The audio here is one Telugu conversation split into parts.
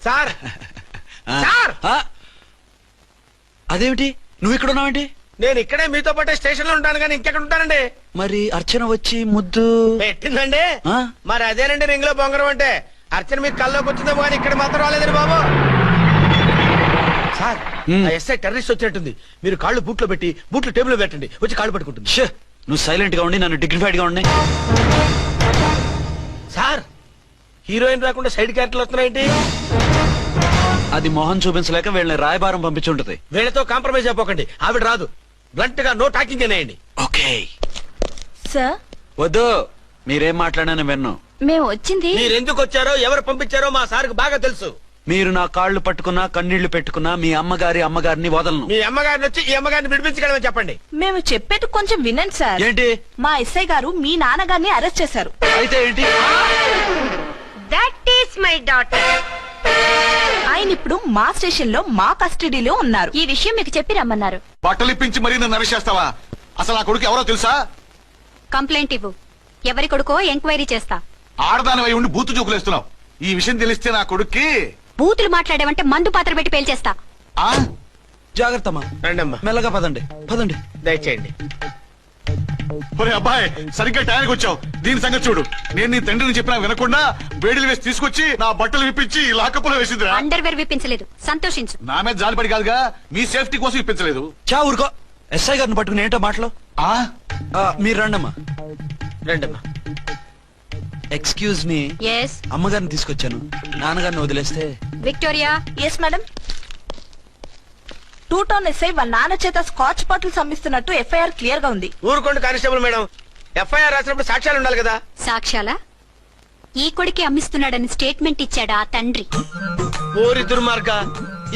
సార్ సార్ అదేమిటి నువ్వు ఇక్కడ ఉన్నావేంటి? నేను ఇక్కడే మీతో పాటే స్టేషన్ లో ఉంటాను కానీ ఇంకెక్కడ ఉంటానండి. మరి అర్చన వచ్చి ముద్దు పెట్టిందండి. మరి అదేనండి రింగ్ లో బొంగరం అంటే. అర్చన మీకు కల్లోకి వచ్చిందో కానీ ఇక్కడ మాత్రం రాలేదండి బాబు. సార్ ఎస్ఐ టెర్రరిస్ట్ వచ్చినట్టుంది. మీరు కాళ్ళు బూట్లో పెట్టి బూట్లు టేబుల్ లో పెట్టండి, వచ్చి కాళ్ళు పట్టుకుంటుంది. నువ్వు సైలెంట్ గా ఉండి నన్ను డిగ్నిఫైడ్ గా ఉండి. సార్ హీరోయిన్ రాకుండా సైడ్ క్యారెక్టర్లు వస్తున్నాయేంటి? అది మొహం చూపించలేక వీళ్ళని రాయబారం పంపించి ఉంటది. వీళ్ళతో కాంప్రమైజ్ అయిపోకండి, ఆవిడ రాదు. బ్లంట్ గా నో టాకింగ్ అనేయండి. ఓకే సార్ వద్దు, మీరేం మాట్లాడానని విన్ను. మేము వచ్చింది మీరు ఎందుకు వచ్చారో ఎవరు పంపించారో మా సార్కి బాగా తెలుసు. మీరు నా కాళ్ళు పట్టుకున్నా కన్నీళ్లు పెట్టుకున్నా మీ అమ్మగారిని వదలను. మీ అమ్మగారిని వచ్చి ఈ అమ్మగారిని విడిపించగలమని చెప్పండి. మేము చెప్పేది కొంచెం వినండి సార్. ఏంటి? మా ఎస్ఐ గారు మీ నాన్నగారిని అరెస్ట్ చేశారు. అయితే ఏంటి? That is my daughter. ఆయన ఇప్పుడు మా స్టేషన్ లో మా కస్టడీలో ఉన్నారు. ఈ విషయం మీకు చెప్పి రమ్మన్నారు. బట్టలు ఇప్పించి మరీ నన్ను అరెస్ట్ చేస్తావా? అసలు ఆ కొడుకు ఎవరో తెలుసా? కంప్లైంట్ ఇవ్వు. ఎవరి కొడుకో ఎంక్వైరీ చేస్తా. ఆడదానివై ఉండి బూతు చూపులేస్తున్నావు. ఈ విషయం తెలిస్తే నా కొడుక్కి బూతులు మాట్లాడేవంటే మందు పాత్ర పెట్టి పేల్చేస్తా. జాగ్రత్తమ్మా, రండమ్మా. మెల్లగా పదండి పదండి. దయచేయండి. ఒరే అబ్బాయి, సరిగ్గా టైంకి వచ్చావు. దీని సంగతి చూడు. నేను నీ తండ్రిని చెప్పినా వినకుండా వేడిలు వేసి తీసుకొచ్చి నా బట్టలు విప్పించి లాకప్పులో వేసిందిరా. అండర్వేర్ విప్పించలేదు, సంతోషించు. నా మీద జాలిపడి కాదుగా, మీ సేఫ్టీ కోసం ఇప్పించలేదు. చా ఊరుకో. ఎస్ఐ గారిని పట్టుకుని ఏంటో మాటలు. మీరు రండమ్మా. రండమ్మా. Excuse me. ఎస్. అమ్మగారిని తీసుకొచ్చాను. నాన్నగారిని వదిలేస్తే. Victoria. Yes madam. 2 town SI వాళ్ళ నాన్న చేత స్కాచ్ బాటిల్స్ అమ్మిస్తున్నట్టు ఎఫ్ఐఆర్ క్లియర్ గా ఉంది. ఊరుకోండి కానిస్టేబుల్ మేడం. ఎఫ్ఐఆర్ రాసినప్పుడు సాక్ష్యాలు ఉండాలి కదా. సాక్ష్యాలా? ఈ కొడుకి అమ్మిస్తున్నాడని స్టేట్మెంట్ ఇచ్చాడా ఆ తండ్రి? ఓరి దుర్మార్గ,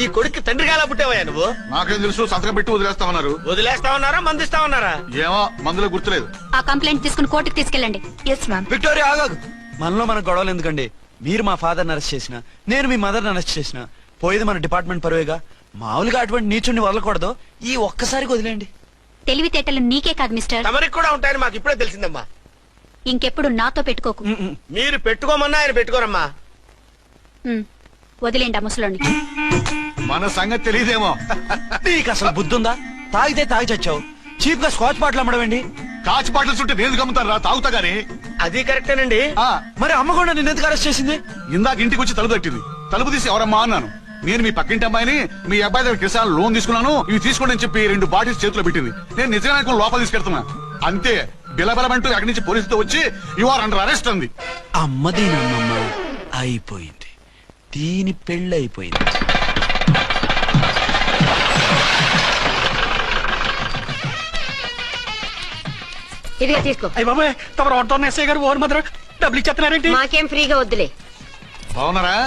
ఈ కొడుక్కి తండ్రిగా ఎలా పుట్టావయ్యా నువ్వు? నాకేం తెలుసు, సంతకం పెట్టి వదిలేస్తామన్నారు. వదిలేస్తామన్నారా మందిస్తామన్నారా? ఏమో, మందులో గుర్తులేదు. ఆ కంప్లైంట్ తీసుకుని కోర్టుకు తీసుకెళ్ళండి. Yes ma'am. విక్టోరియా ఆగాగు. మనలో మన గొడవలు ఎందుకండి? మీరు మా ఫాదర్ని అరెస్ట్ చేసిన, నేను మీ మదర్ని అరెస్ట్ చేసిన, పోయేది మన డిపార్ట్మెంట్ పరువేగా. మామూలుగా అటువంటి నీచుని వదలకూడదు. ఈ ఒక్కసారికి వదిలేండి. తెలివితేటలు నీకే కాదు మిస్టర్, తమరికి కూడా ఉంటాయని మాకు ఇప్పుడే తెలిసిందమ్మా. ఇంకెప్పుడు నాతో పెట్టుకోకు. మీరు పెట్టుకోమన్నా ఆయన పెట్టుకోరమ్మా. వదిలేండి ఆ ముసలోని. మన సంగతి తెలియదేమో. నీకు అసలు బుద్ధి ఉందా? తాగితే తాగి చచ్చావు. చీప్ గా స్కాచ్ బాటిల్ అమ్మడమేంటి? కాచి బాటలు చుట్టూ నేను గమ్ముతాను రా, తాగుతా గానీ. అది కరెక్టేనండి. మరి అమ్మ కూడా నిన్ను ఎందుకు అరెస్ట్ చేసింది? ఇందాక ఇంటికి వచ్చి తలుపు తట్టింది. తలుపు తీసి ఎవరమ్మా అన్నాను. నేను మీ పక్కింటి అమ్మాయిని, మీ అబ్బాయి దగ్గర కిసాన్ లోన్ తీసుకున్నాను, ఇవి తీసుకోండి అని చెప్పి 2 బాటిల్స్ చేతిలో పెట్టింది. నేను నిజంగా లోపల తీసుకెళ్తున్నా. అంతే, బిలబలమంటూ అక్కడి నుంచి పోలీసుతో వచ్చి యు ఆర్ అండర్ అరెస్ట్ అంది. అమ్మది నమ్మమ్మ అయిపోయింది. దీని పెళ్ళి అయిపోయింది. ఇదిగా తీసుకో. అయ్య బాబాయ్, తమరు ఆటో ఎస్ఐ గారు ఓవర్ మాత్రం డబ్బులు ఇచ్చేస్తున్నారేంటి? మాకేం ఫ్రీగా వద్దులే. బాగున్నారా?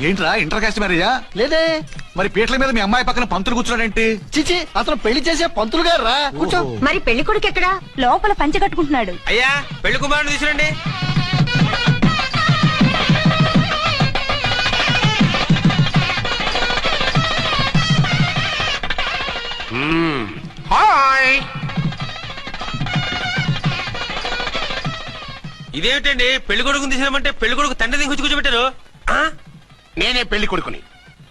ఏంట్రా ఇంటర్ కాస్ట్ మ్యారేజా? లేదే. మరి పీటల మీద మీ అమ్మాయి పక్కన పంతులు కూర్చున్నాడేంటి? చిచి, అతను పెళ్లి చేసే పంతులు గారు రా. కూర్చో. మరి పెళ్లి కొడుకు ఎక్కడా? లోపల పంచె కట్టుకుంటున్నాడు. అయ్యా, పెళ్లి కుమారుని తీసుకురండి. హాయ్. ఇదేమిటండి, పెళ్లి కొడుకుని తీసినామంటే పెళ్లి కొడుకు తండ్రి దించి కూర్చోబెట్టారు. నేనే పెళ్లి కొడుకుని.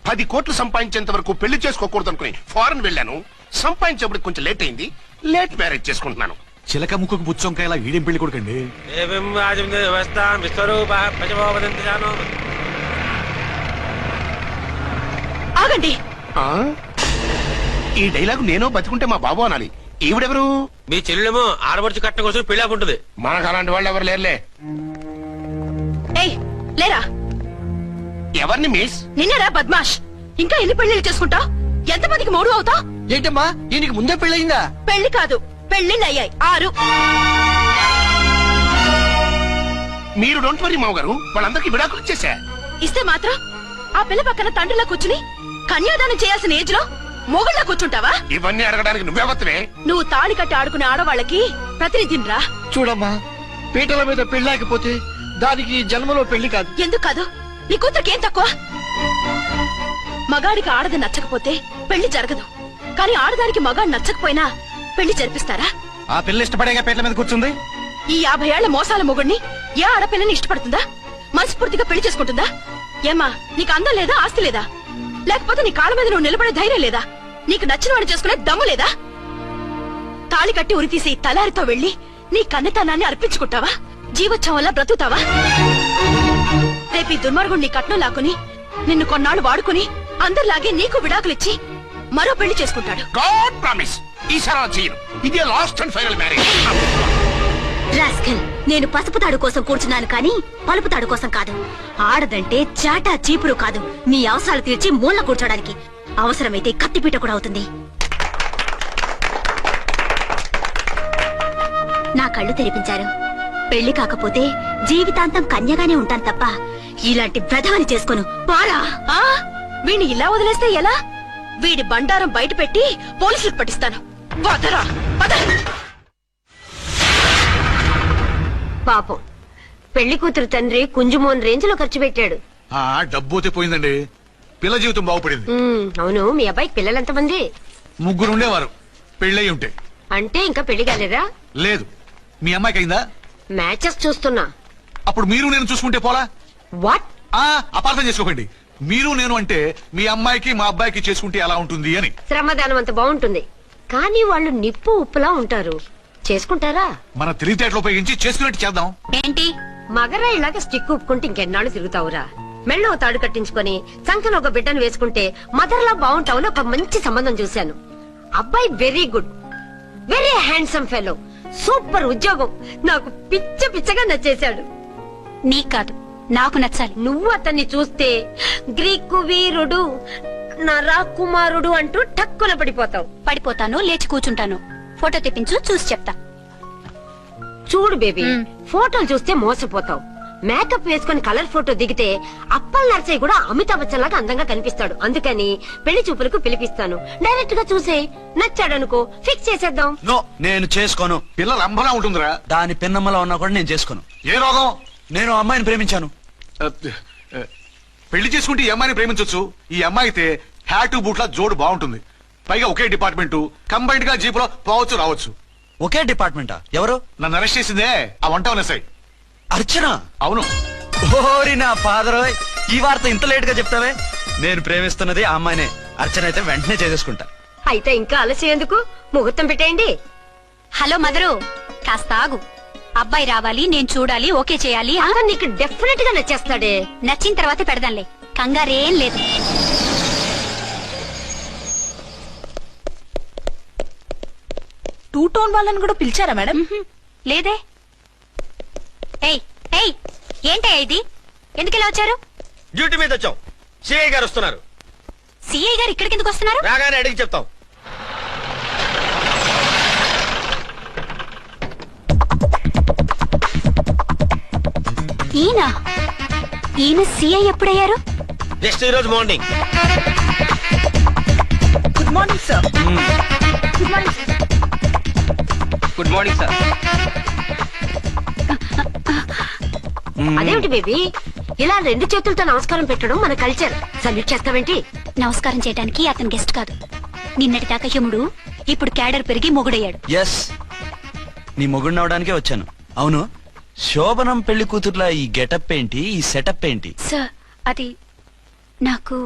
10 కోట్లు సంపాదించేంత వరకు పెళ్లి చేసుకోకూడదు అనుకుని ఫారెన్ వెళ్ళాను. సంపాదించేప్పుడు కొంచెం లేట్ అయింది. లేట్ మ్యారేజ్ చేసుకుంటున్నాను. చిలక ముక్కుకు పుచ్చొంకాయ ఇలా వీడేం పెళ్లి కొడుకండి? ఆగండి. ఈ డైలాగ్ నేనో బతికుంటే మా బాబు అనాలి. ఈవిడెవరు? మీ చెల్లెమో ఆడబడుచు కట్ట కోసం పెళ్లి ఆకుంటుంది. మనకు అలాంటి వాళ్ళు ఎవరు లేరులే. ఏయ్ లేరా. ఎవరిని మిస్? నిన్నరా బద్మాష్. ఇంకా ఎన్ని పెళ్లిళ్ళు చేసుకుంటావు? ఎంతమందికి మూడు అవుతా? ఏంటమ్మా, ఈయనకి ముందే పెళ్ళయిందా? పెళ్లి కాదు, పెళ్లిళ్ళు అయ్యాయి 6. మీరు డోంట్ వరీ మామగారు, వాళ్ళందరికీ విడాకులు ఇచ్చేసా. ఇస్తే మాత్రం ఆ పిల్ల పక్కన తండ్రిలా కూర్చుని కన్యాదానం చేయాల్సిన ఏజ్ లో మొగుళ్ళ కూర్చుంటావా? ఇవన్నీ అడగడానికి నువ్వెవత్తవే? నువ్వు తాళి కట్టి ఆడుకునే ఆడవాళ్ళకి ప్రతినిధిరా. చూడమ్మా, పీటల మీద పెళ్ళాకపోతే దానికి జన్మలో పెళ్లి కాదు. ఎందుకు కాదు? నీ కూతురికి ఏం తక్కువ? మగాడికి ఆడది నచ్చకపోతే పెళ్లి జరగదు. కానీ ఆడదానికి మగాడు నచ్చకపోయినా పెళ్లి జరిపిస్తారా? ఆ పిల్ల ఇష్టపడేగా పీటల మీద కూర్చుంది. ఈ 50 ఏళ్ల మోసాల మొగుడిని ఏ ఆడపిల్లని ఇష్టపడుతుందా? మనస్ఫూర్తిగా పెళ్లి చేసుకుంటుందా? ఏమ్మా, నీకు అందం లేదా, ఆస్తి లేదా? లేకపోతే నీ కాళ్ళ మీద నువ్వు నిలబడే ధైర్యం లేదా? నీకు నచ్చిన వాడిని చేసుకునే దమ్ము లేదా? తాళి కట్టి ఉరితీసి తలారితో వెళ్లి నీ కన్నతనాన్ని అర్పించుకుంటావా? జీవోత్సవం వల్ల బ్రతుకుతావా? రేపు ఈ దుర్మార్గుడు నీ కట్నం లాక్కుని నిన్ను కొన్నాళ్ళు వాడుకుని అందరిలాగే నీకు విడాకులిచ్చి మరో పెళ్లి చేసుకుంటాడు. గాడ్ ప్రామిస్ ఈసారి అలా చేయను. ఇదే last and final marriage. Rascal, నేను పసుపు తాడు కోసం కూర్చున్నాను కానీ పలుపు తాడు కోసం కాదు. ఆడదంటే చాటా చీపురు కాదు, నీ అవసరాలు తీర్చి మూల కూర్చోడానికి. అవసరమైతే కత్తిపీట కూడా అవుతుంది. నా కళ్ళు తెరిపించారు. పెళ్లి కాకపోతే జీవితాంతం కన్యగానే ఉంటాను తప్ప ఇలాంటి వ్రధమని చేసుకోను. పారా, వీడిని ఇలా వదిలేస్తే ఎలా? వీడి బండారం బయట పెట్టి పోలీసులకు పట్టిస్తాను. వదరా, వద. పాపం పెళ్లి కూతురు తండ్రి కుంజుమోన్ రేంజ్ లో ఖర్చు పెట్టాడు. ఆ డబ్బు అయితే పోయిందండి, పిల్ల జీవితం బాగుపడింది. అవును, మీ అబ్బాయికి పిల్లలెంతమంది? 3 ఉండేవారు, పెళ్ళయి ఉంటే. అంటే ఇంకా పెళ్లి కాలేదా? లేదు. మీ అమ్మాయికి అయిందా? మ్యాచెస్ చూస్తున్నా. అప్పుడు మీరు నేను చూసుకుంటే పోలా? వాట్? అపార్థం చేసుకోకండి. మీరు నేను అంటే మీ అమ్మాయికి మా అబ్బాయికి చేసుకుంటే ఎలా ఉంటుంది అని. శ్రమదానం అంత బాగుంటుంది, కానీ వాళ్ళు నిప్పు ఉప్పులా ఉంటారు. చేసుకుంటారా? మన తెలివితేటలు ఉపయోగించి చేసుకున్నట్టు చేద్దాం. ఏంటి? మగరా ఇలాగ స్టిక్ ఉప్పుకుంటే ఇంకెన్నాళ్ళు తిరుగుతావురా? మెళ్ళో తాడు కట్టించుకొని సంకన ఒక బిడ్డను వేసుకుంటే మదర్లా బాగుంటావుని ఒక మంచి సంబంధం చూశాను. అబ్బాయి very good, very handsome fellow, super ఉద్యోగం. నాకు పిచ్చగా నచ్చేశాడు. నీకు కాదు, నాకు నచ్చాలి. నువ్వు అతన్ని చూస్తే గ్రీకు వీరుడు, నా రాకుమారుడు అంటూ టక్కున పడిపోతావు. పడిపోతాను, లేచి కూర్చుంటాను. ఫోటో తెప్పించు, చూసి చెప్తా. చూడు బేబీ, ఫోటోలు చూస్తే మోసపోతావు. మేకప్ వేసుకుని కలర్ ఫోటో దిగితే అప్పల్ నర్సయ్య కూడా అమితాబ్ బచ్చన్ లాగా అందంగా కనిపిస్తాడు. అందుకని పెళ్లి చూపులకు పిలిపిస్తాను. డైరెక్ట్ గా చూసే నచ్చాడనుకో, ఫిక్స్ చేసేద్దాం. నో, నేను చేసుకోను. పిల్ల లంబలా ఉంటుందిరా. దాని పిన్నమ్మలా ఉన్నా కూడా నేను చేసుకోను. ఏ రోగం? నేను అమ్మాయిని ప్రేమించాను. పెళ్లి చేసుకుంటే ఈ అమ్మాయిని ప్రేమించొచ్చు. ఈ అమ్మాయి అయితే హ్యాటు బూట్ల జోడు బాగుంటుంది. పైగా ఒకే డిపార్ట్మెంట్, కంబైన్డ్ గా జీపులో పోవచ్చు రావచ్చు. ఒకే డిపార్ట్మెంటా? ఎవరు? నన్ను అరెస్ట్ చేసిందే ఆ వంట ఉన్నసాయి. అర్చన? అవును. ఓరి నా ఫాదర్, ఈ వార్త ఇంత లేట్ గా చెప్తావే. నేను ప్రేమిస్తున్నది ఆ అమ్మాయినే. అర్చన అయితే వెంటనే చేసేసుకుంటా. అయితే ఇంకా ఆలస్యం ఎందుకు, ముహూర్తం పెట్టేయండి. హలో మదరు, కాస్త ఆగు. అబ్బాయి రావాలి, నేను చూడాలి, ఓకే చేయాలి. అతను నీకు డెఫినెట్ గా నచ్చేస్తాడే. నచ్చిన తర్వాత పెడదాంలే, కంగారేం లేదు. టూ టోన్ వాళ్ళని కూడా పిలిచారా మేడం? లేదే. ఏయ్ ఏయ్, ఏంటయ్యా ఇది? ఎందుకు ఇలా వచ్చారు? డ్యూటీ మీద వచ్చాం. సిఐ గారు వస్తున్నారు. సిఐ గారు ఇక్కడికి ఎందుకు వస్తున్నారు? రాగానే అడిగి చెప్తాం. ఈయన సిఐ ఎప్పుడయ్యారు? నెక్స్ట్ ఈ రోజు morning. Good morning sir. Good morning. Good morning sir. అదేమిటి బేబీ, ఇలా 2 చేతులతో నమస్కారం పెట్టడం మన కల్చర్. సల్యూట్ చేస్తావేంటి? నమస్కారం చేయడానికి అతను గెస్ట్ కాదు. నిన్నటి దాకా యముడు, ఇప్పుడు క్యాడర్ పెరిగి మొగుడయ్యాడు. ఎస్, నీ మొగుడిని అవడానికే వచ్చాను. అవును, శోభనం పెళ్లి కూతుర్లా ఈ గెటప్ ఏంటి, ఈ సెటప్ ఏంటి? సార్, అది నాకు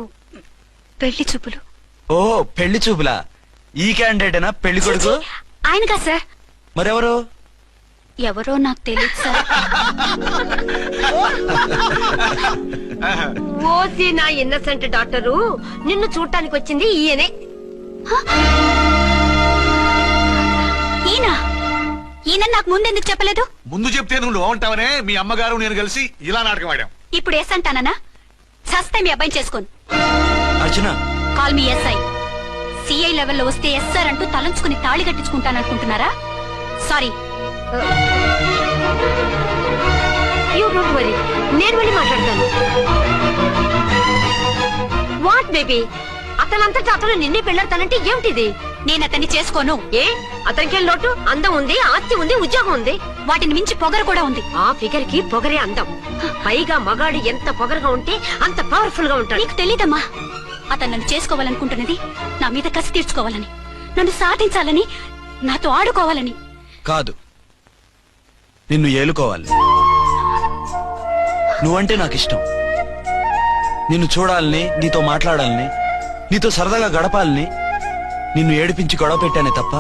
పెళ్లి చూపులు. ఓ, పెళ్లి చూపులా? ఈ క్యాండిడేటేనా పెళ్లి కొడుకు? ఆయనగా సార్. మరెవరు? ఎవరో నాకు తెలియదు సార్. ఓసి నా ఇన్నసెంట్ డాక్టరు, నిన్ను చూడటానికి వచ్చింది ఈయనే. ఈయన నాకు ముందెందుకు చెప్పలేదు? ముందు చెప్తే నువ్వు బాగుంటావనే మీ అమ్మగారు నేను కలిసి ఇలా నాటకం ఆడాం. ఇప్పుడు ఎస్ అంటానా? సస్తే మీ అబ్బాయిని చేసుకోను. అర్చన, కాల్ మీ ఎస్ఐ. సిఐ లెవెల్లో వస్తే ఎస్ సార్ అంటూ తలంచుకుని తాళి కట్టించుకుంటాననుకుంటున్నారా? సారీ. యూ డోంట్ వరీ, నేను వెళ్ళి మాట్లాడతాను. వాట్ బేబీ, అతనంతటా అతను నిన్నే పెళ్ళాడతానంటే ఏమిటిది? నేను అతన్ని చేసుకోను. ఏ, అతనికేం లోటు? అందం ఉంది, ఆస్తి ఉంది, ఉద్యోగం ఉంది. వాటిని మించి పొగరు కూడా ఉంది. ఆ ఫిగర్ కి పొగరే అందం. పైగా మగాడు ఎంత పొగరుగా ఉంటే అంత పవర్ఫుల్ గా ఉంటాడు. నీకు తెలీదమ్మా, అతను నన్ను చేసుకోవాలనుకుంటున్నది నా మీద కసి తీర్చుకోవాలని, నన్ను సాధించాలని, నాతో ఆడుకోవాలని కాదు, నిన్ను ఏలుకోవాలి. నువ్వంటే నాకు ఇష్టం. నిన్ను చూడాలని, నీతో మాట్లాడాలని, నీతో సరదాగా గడపాలని, నిన్ను ఏడిపించి గొడవ పెట్టానే తప్ప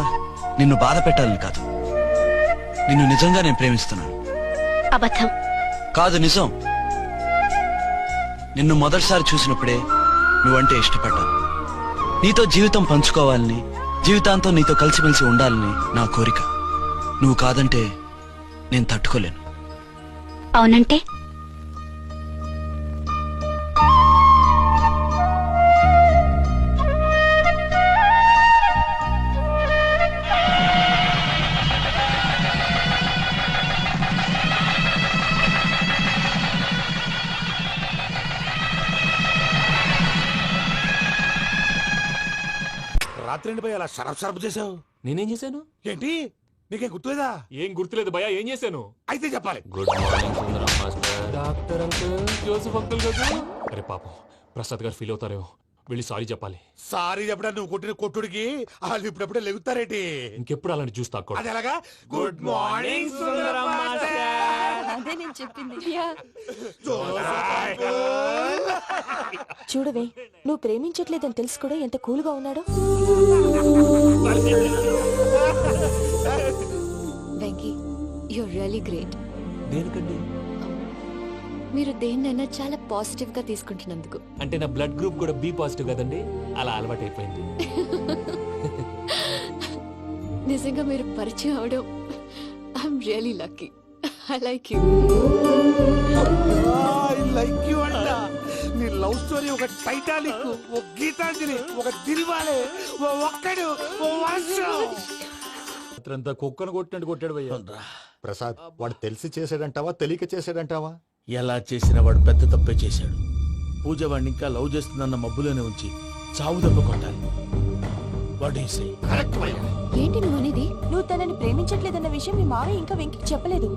నిన్ను బాధ పెట్టాలని కాదు. నిన్ను నిజంగా నేను ప్రేమిస్తున్నాను. అబద్ధం. కాదు, నిజం. నిన్ను మొదటిసారి చూసినప్పుడే నువ్వంటే ఇష్టపడ్డాను. నీతో జీవితం పంచుకోవాలని, జీవితాంతం నీతో కలిసిమెలిసి ఉండాలని నా కోరిక. నువ్వు కాదంటే నేను తట్టుకోలేను. అవునంటే రాత్రి ఎండిపోయి అలా సరఫ్ చేసావు. నేనేం చేశాను? ఏంటి, నీకేం గుర్తులేదా? ఏం గుర్తులేదు భయ్యా, ఏం చేశాను? అయితే చెప్పాలి. Good morning Sundaram master. Doctor uncle, Joseph uncle గారు. అరే పాపం, ప్రసాద్ గారు ఫీల్ అవుతారేమో, వెళ్ళి సారీ చెప్పాలి. సారీ చెప్పడా నువ్వు కొట్టిన కొట్టుడికి వాళ్ళు ఇప్పుడప్పుడే లెగుతారేటి? ఇంకెప్పుడు అలాంటి జ్యూస్ తాక్కూడదు. అది ఎలాగా? Good morning Sundaram master. అదే నేను చెప్పింది. చూడవే, నువ్వు ప్రేమించట్లేదని తెలుసు కూడా ఎంత కూల్గా ఉన్నాడో. Venky, you're really great. దేనికండి? మీరు దేన్నైనా చాలా పాజిటివ్ గా తీసుకుంటున్నందుకు. అంటే నా బ్లడ్ గ్రూప్ కూడా బి పాజిటివ్ కదండి, అలా అలవాటు అయిపోయింది. నిజంగా మీరు పరిచయం అవడం I'm really lucky. I like you. I like you అంట. నీ లవ్ స్టోరీ ఒక టైటానిక్, ఒక గీతాంజలి, ఒక దిల్వాలే, ఓ ఒక్కడు, ఓ వర్షం. అంతా కుక్కను కొట్టినట్టు కొట్టాడు భయ్యా. ప్రసాద్, వాడు తెలిసి చేసాడంటావా తెలియక చేసాడంటావా? ఎలా చేసిన వాడు పెద్ద తప్పే చేశాడు. పూజ వాడిని ఇంకా లవ్ చేస్తుందన్న మబ్బులోనే ఉంచి చావు దెబ్బ కొట్టాలి. ఏంటి నువ్వు అనేది? నువ్వు తనని ప్రేమించట్లేదన్న విషయం మీ మావయ్య ఇంకా వెంకీకి చెప్పలేదు.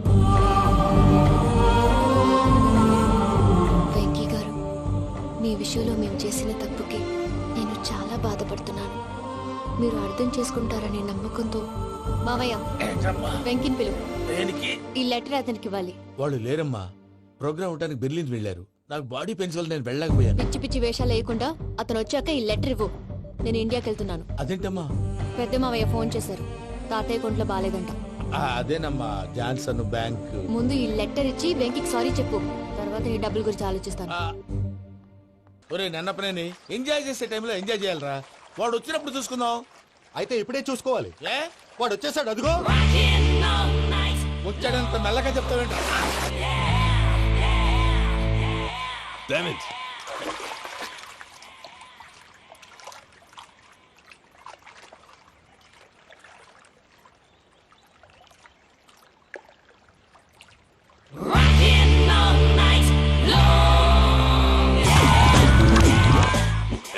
వెంకీ గారు, మీ విషయంలో మేము చేసిన తప్పుకి నేను చాలా బాధపడుతున్నాను. మీరు అర్థం చేసుకుంటారనే నమ్మకంతో మావయ్య వెంకిని పిలువు. ఈ లెటర్ అతనికి ఇవ్వాలి. వాళ్ళు లేరమ్మా, ప్రోగ్రామ్ ఉండడానికి బెర్లిన్ వెళ్ళారు. నాకు బాడీ పెయిన్స్ వల్ల నేను వెళ్ళలేకపోయాను. పిచ్చి పిచ్చి వేషాలు వేయకుండా అతను వచ్చాక ఈ లెటర్ ఇవ్వు. నేను ఇండియాకి వెళ్తున్నాను. అదేంటమ్మా? పెద్ద మావయ్య ఫోన్ చేశారు, తాతయ్య కొంట్లో బాలేదంట. అదేనమ్మా, జాన్సన్ బ్యాంక్. ముందు ఈ లెటర్ ఇచ్చి వెంకికి సారీ చెప్పు, తర్వాత ఈ డబ్బుల గురించి ఆలోచిస్తాను. ఒరే నన్నపనేని, ఎంజాయ్ చేసే టైంలో ఎంజాయ్ చేయాలరా. వాడు వచ్చినప్పుడు చూసుకుందాం. అయితే ఇప్పుడే చూసుకోవాలి. ఏ వాడు వచ్చేసాడు, అదిగో. వచ్చాడంత మెల్లగా చెప్తావేంట?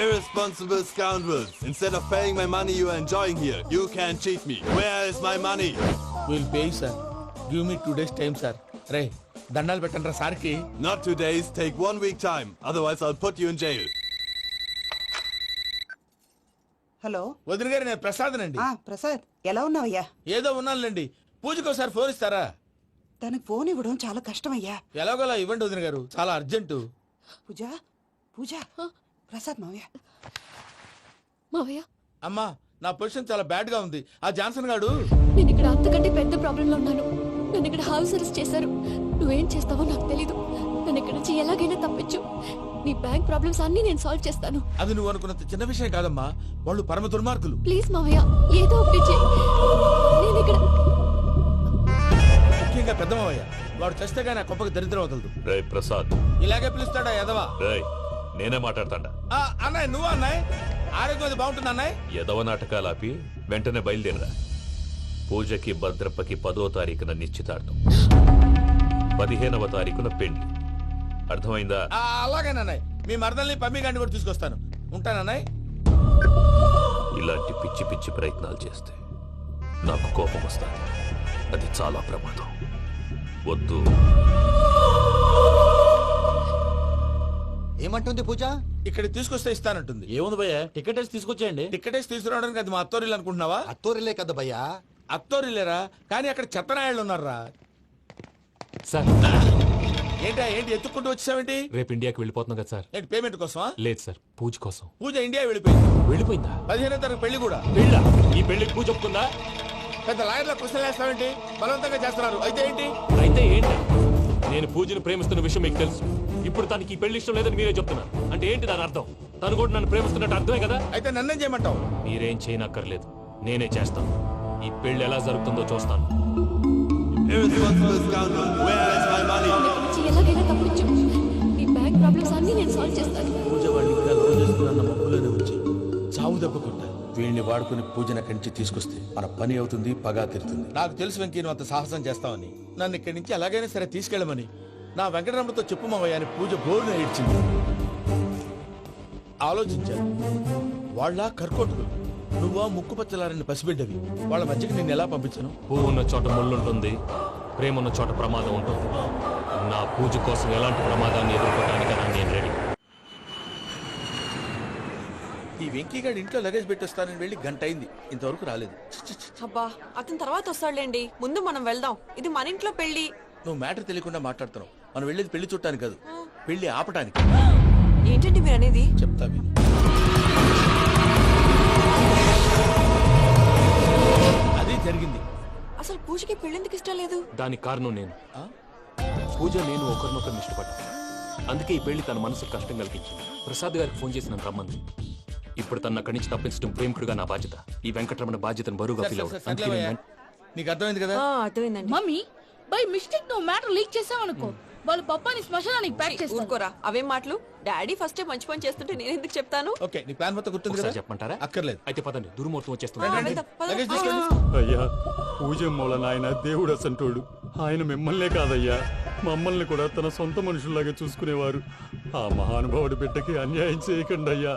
Irresponsible scoundrels. Instead of paying my money you are enjoying here, you can cheat me. Where is my money? We'll pay, sir. Give me 2 days time, sir. రే దండాలు పెట్టండి రా సార్కి. Not 2 days, take 1 week time. Otherwise I'll put you in jail. Hello వదిన గారు, నేను ప్రసాదనండి. ప్రసాద్, ఎలా ఉన్నావయ్యా? ఏదో ఉన్నానులేండి. పూజకి ఒకసారి ఫోన్ ఇస్తారా? తనకు ఫోన్ ఇవ్వడం చాలా కష్టమయ్యా. ఎలాగోలా ఇవ్వండి వదిన గారు, చాలా అర్జెంటు. పూజ పూజ, ప్రసాద్ మావయ్య. మావయ్య, అమ్మా, నా పొజిషన్ చాలా బ్యాడ్ గా ఉంది. ఆ జాన్సన్ గాడు. నేను ఇక్కడ అంతకంటే పెద్ద ప్రాబ్లంలో ఉన్నాను. నన్ను ఇక్కడ హౌస్ అరెస్ట్ చేశారు. నువ్వేం చేస్తావో నాకు తెలీదు. నన్ను ఇక్కడ నుంచి ఎలాగైనా తప్పించు. నీ బ్యాంక్ ప్రాబ్లమ్స్ అన్ని నేను సాల్వ్ చేస్తాను. అది నువ్వు అనుకున్నంత చిన్న విషయం కాదమ్మా. వాళ్ళు పరమ దుర్మార్గులు. ప్లీజ్ మావయ్య, ఏదో ఒకటి చెయ్యి. నేను ఇక్కడ ముఖ్యంగా పెద్ద మావయ్య, వాడు చేస్తే గానీ ఆ కొంపకి దరిద్రం వదలదు. రేయ్ ప్రసాద్, ఇలాగే పిలుస్తాడా ఎదవా? రేయ్ నేనే మాట్లాడతాడా? అన్నయ్య, నువ్వు అన్నయ్య. ఆరోగ్యం అది బాగుంటుంది అన్నయ్య. ఎదవ నాటకాలు ఆపి వెంటనే బయలుదేరరా. పూజకి భద్రప్పకి 10వ తారీఖున నిశ్చితార్థం, 15వ తారీఖున పెళ్లి. అర్థమైందా? అలాగేనన్నయ్య. మీ మరదల్ని పమ్మి గండి కూడా తీసుకొస్తాను. ఉంటానన్నయ్య. ఇలాంటి పిచ్చి పిచ్చి ప్రయత్నాలు చేస్తే నాకు కోపం వస్తుంది. అది చాలా ప్రమాదం. వద్దు. ఏమంటుంది పూజ? ఇక్కడ తీసుకొస్తే ఇస్తానంటుంది. ఏముంది భయ్య, టికెట్ వేసి తీసుకొచ్చేయండి. టికెట్ వేసి తీసుకురావడానికి అది మా అత్తోరిల్లు అనుకుంటున్నావా? అత్తోరిలే కదా భయ్యా. అత్తోరిల్లేరా, కానీ అక్కడ చెత్తనాయాళ్ళు ఉన్నారా. సార్ ఏంటి ఎత్తుకుంటూ వచ్చావేంటి? రేపు ఇండియాకి వెళ్ళిపోతున్నాం కదా సార్. ఏంటి పేమెంట్ కోసమా? లేదు సార్, పూజ కోసం. పూజ ఇండియా వెళ్ళిపోయింది. వెళ్ళిపోయిందా? 15వ తారీఖు పెళ్లి కూడా. పెళ్ళా? ఈ పెళ్లికి పూజ ఒప్పుకుందా? పెద్ద లాయర్ల క్వశ్చన్ వేస్తావేంటి? బలవంతంగా చేస్తున్నారు. అయితే ఏంటి? అయితే ఏంటి? నేను పూజను ప్రేమిస్తున్న విషయం మీకు తెలుసు. ఇప్పుడు తనకి ఈ పెళ్లి ఇష్టం లేదని మీరే చెప్తున్నారు. అంటే ఏంటి దాని అర్థం? తను కూడా నన్ను ప్రేమిస్తున్నట్టు అర్థమే కదా? అయితే నన్నేం చేయమంటావు? మీరేం చేయనక్కర్లేదు, నేనే చేస్తాను. ఈ పెళ్లి ఎలా జరుగుతుందో చూస్తాను. Irresponsible scoundrel, where is my money? ఎలాగైనా తప్పించు. ఈ బ్యాంక్ ప్రాబ్లమ్స్ అన్ని నేను సాల్వ్ చేస్తాను. పూజ వాళ్ళు ఇంకా లవ్ చేస్తున్న మబ్బులోనే వచ్చి చావు దెబ్బకుంటా వీళ్ళని వాడుకుని పూజన కంచి తీసుకొస్తే మన పని అవుతుంది, పగా తీరుతుంది. నాకు తెలుసు వెంకీ నువ్వు అంత సాహసం చేస్తావని. నన్ను ఇక్కడి నుంచి ఎలాగైనా సరే తీసుకెళ్ళమని నా వెంకటరమణతో చెప్పు మావయ్య అని పూజ బోరున ఏడ్చింది. ఆలోచించాను, వాళ్ళ కర్కోటకులు, నువ్వా ముక్కు పచ్చలారని పసిబిడ్డవి. వాళ్ళ మధ్యకి నేను ఎలా పంపించను? పువ్వు ఉన్న చోట ముళ్ళు ఉంటుంది, ప్రేమ ఉన్న చోట ప్రమాదం ఉంటుంది. నా పూజ కోసం ఎలాంటి ప్రమాదాన్ని ఎదుర్కోవడానికైనా నేను రెడీ. ఈ వెంకీగాడి ఇంట్లో లగేజ్ పెట్టొస్తానని వెళ్ళి గంట అయింది, ఇంతవరకు రాలేదు. అబ్బా, అతని తర్వాత వస్తాడులేండి. ముందు మనం వెళ్దాం. ఇది మన ఇంట్లో పెళ్లి. నువ్వు మ్యాటర్ తెలియకుండా మాట్లాడుతున్నావు. మనం వెళ్ళేది పెళ్లి చుట్టానికి కాదు, పెళ్లి ఆపటానికి. ఏంటండి మీరు అనేది? చెప్తా విను. అది జరిగింది. అసలు పూజకి పెళ్ళెందుకు ఇష్టం లేదు? దానికి కారణం నేను. పూజ నేను ఒకరినొకరిని ఇష్టపడ్డా. అందుకే ఈ పెళ్లి తన మనసుకు కష్టం కలిగించింది. ప్రసాద్ గారికి ఫోన్ చేసి నన్ను రమ్మంది. ఇప్పుడు తన అక్కడి నుంచి తప్పించడం ప్రేమికుడుగా నా బాధ్యత. ఈ వెంకటరమణ బాధ్యతను బరువుగా ఫీల్ అవుతుంది. నీకు అర్థమైంది కదా? అర్థమైందండి. మమ్మీ, బై మిస్టేక్ నువ్వు మ్యాటర్ లీక్ చేసావనుకో, వాళ్ళు పప్పాని శ్మశానానికి ప్యాక్ చేసుకోరా. అవేం మాటలు? డాడీ ఫస్ట్ మంచి పని చేస్తుంటే నేను ఎందుకు చెప్తాను? ఓకే, నీ ప్లాన్ మొత్తం గుర్తుంది కదా? చెప్పమంటారా? అక్కర్లేదు. అయితే పదండి, దుర్ముహూర్తం వచ్చేస్తుంది. లగేజ్ తీసుకెళ్ళు. అయ్యా, పూజ మూలన ఆయన దేవుడు అసంటోడు. ఆయన మిమ్మల్నే కాదయ్యా, మమ్మల్ని కూడా తన సొంత మనుషుల్లాగా చూసుకునేవారు. ఆ మహానుభావుడి బిడ్డకి అన్యాయం చేయకండి అయ్యా.